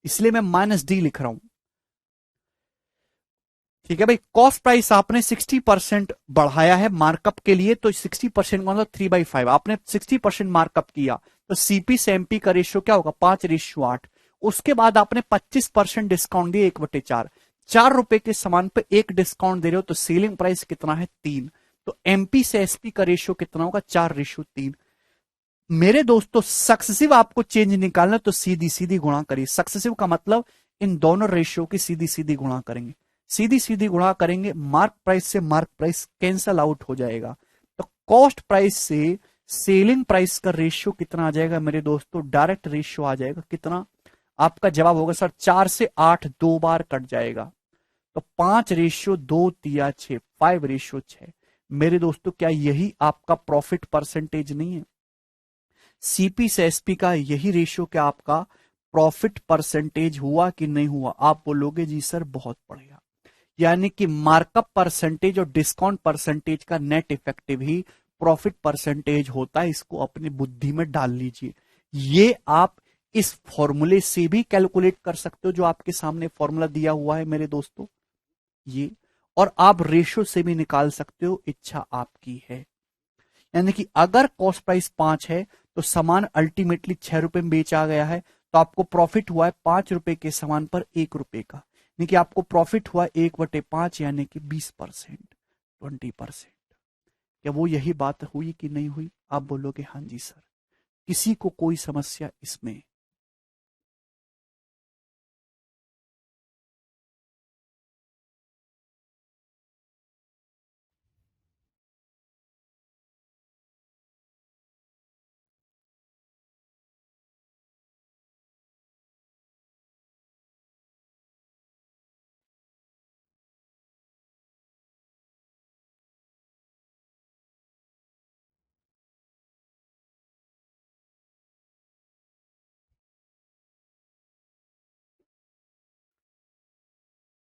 इसलिए मैं -D लिख रहा हूं। ठीक है भाई, कॉस्ट प्राइस आपने 60% बढ़ाया है मार्कअप के लिए, तो 60% का मतलब 3/5। आपने 60% मार्कअप किया, तो सीपी से एमपी का रेशियो क्या होगा? 5/8। उसके बाद आपने 25% डिस्काउंट दिया, 1/4। 4 रुपए के सामान पे 1 डिस्काउंट दे रहे हो, तो सेलिंग प्राइस कितना है? 3। तो एमपी से एसपी का रेशियो कितना होगा? 4/3। मेरे दोस्तों सक्सेसिव आपको चेंज निकालना, तो सीधी सीधी गुणा करिए। सक्सेसिव का मतलब इन दोनों रेशियो की सीधी सीधी गुणा करेंगे। सीधी सीधी गुणा करेंगे, मार्क प्राइस से मार्क प्राइस कैंसल आउट हो जाएगा। तो कॉस्ट प्राइस से सेलिंग प्राइस का रेशियो कितना आ जाएगा मेरे दोस्तों? डायरेक्ट रेशियो आ जाएगा कितना? आपका जवाब होगा सर 4 से 8 दो बार कट जाएगा, तो 5/2 तिया 6, 5/6। मेरे दोस्तों क्या यही आपका प्रॉफिट परसेंटेज नहीं है? सीपी से एसपी का यही रेशियो क्या आपका प्रॉफिट परसेंटेज हुआ कि नहीं हुआ? आप बोलोगे जी सर बहुत बढ़िया। यानी कि मार्कअप परसेंटेज और डिस्काउंट परसेंटेज का नेट इफेक्टिव ही प्रॉफिट परसेंटेज होता है। इसको अपनी बुद्धि में डाल लीजिए। ये आप इस फॉर्मूले से भी कैलकुलेट कर सकते हो, जो आपके सामने फॉर्मूला दिया हुआ है मेरे दोस्तों ये। और आप रेशियो से भी निकाल सकते हो, इच्छा आपकी है। यानी कि अगर कॉस्ट प्राइस 5 है, तो सामान अल्टीमेटली 6 रुपए में बेचा गया है, तो आपको प्रॉफिट हुआ है 5 रुपए के सामान पर 1 रुपए का। यानी कि आपको प्रॉफिट हुआ 1/5, यानी कि 20%, 20%। क्या वो यही बात हुई कि नहीं हुई? आप बोलोगे हाँ जी सर। किसी को कोई समस्या इसमें?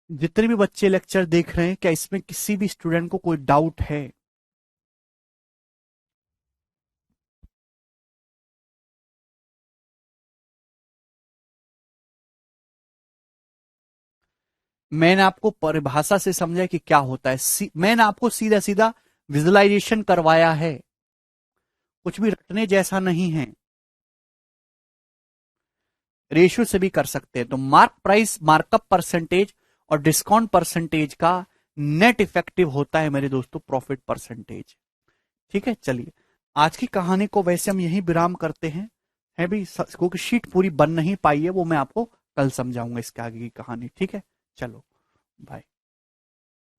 जितने भी बच्चे लेक्चर देख रहे हैं, क्या इसमें किसी भी स्टूडेंट को कोई डाउट है? मैंने आपको परिभाषा से समझा कि क्या होता है। मैंने आपको सीधा सीधा विजुअलाइजेशन करवाया है, कुछ भी रटने जैसा नहीं है। रेशियो से भी कर सकते हैं। तो मार्क प्राइस, मार्कअप परसेंटेज और डिस्काउंट परसेंटेज का नेट इफेक्टिव होता है मेरे दोस्तों प्रॉफिट परसेंटेज। ठीक है, चलिए आज की कहानी को वैसे हम यही विराम करते हैं। है भी, क्योंकि शीट पूरी बन नहीं पाई है, वो मैं आपको कल समझाऊंगा इसके आगे की कहानी। ठीक है, चलो बाय।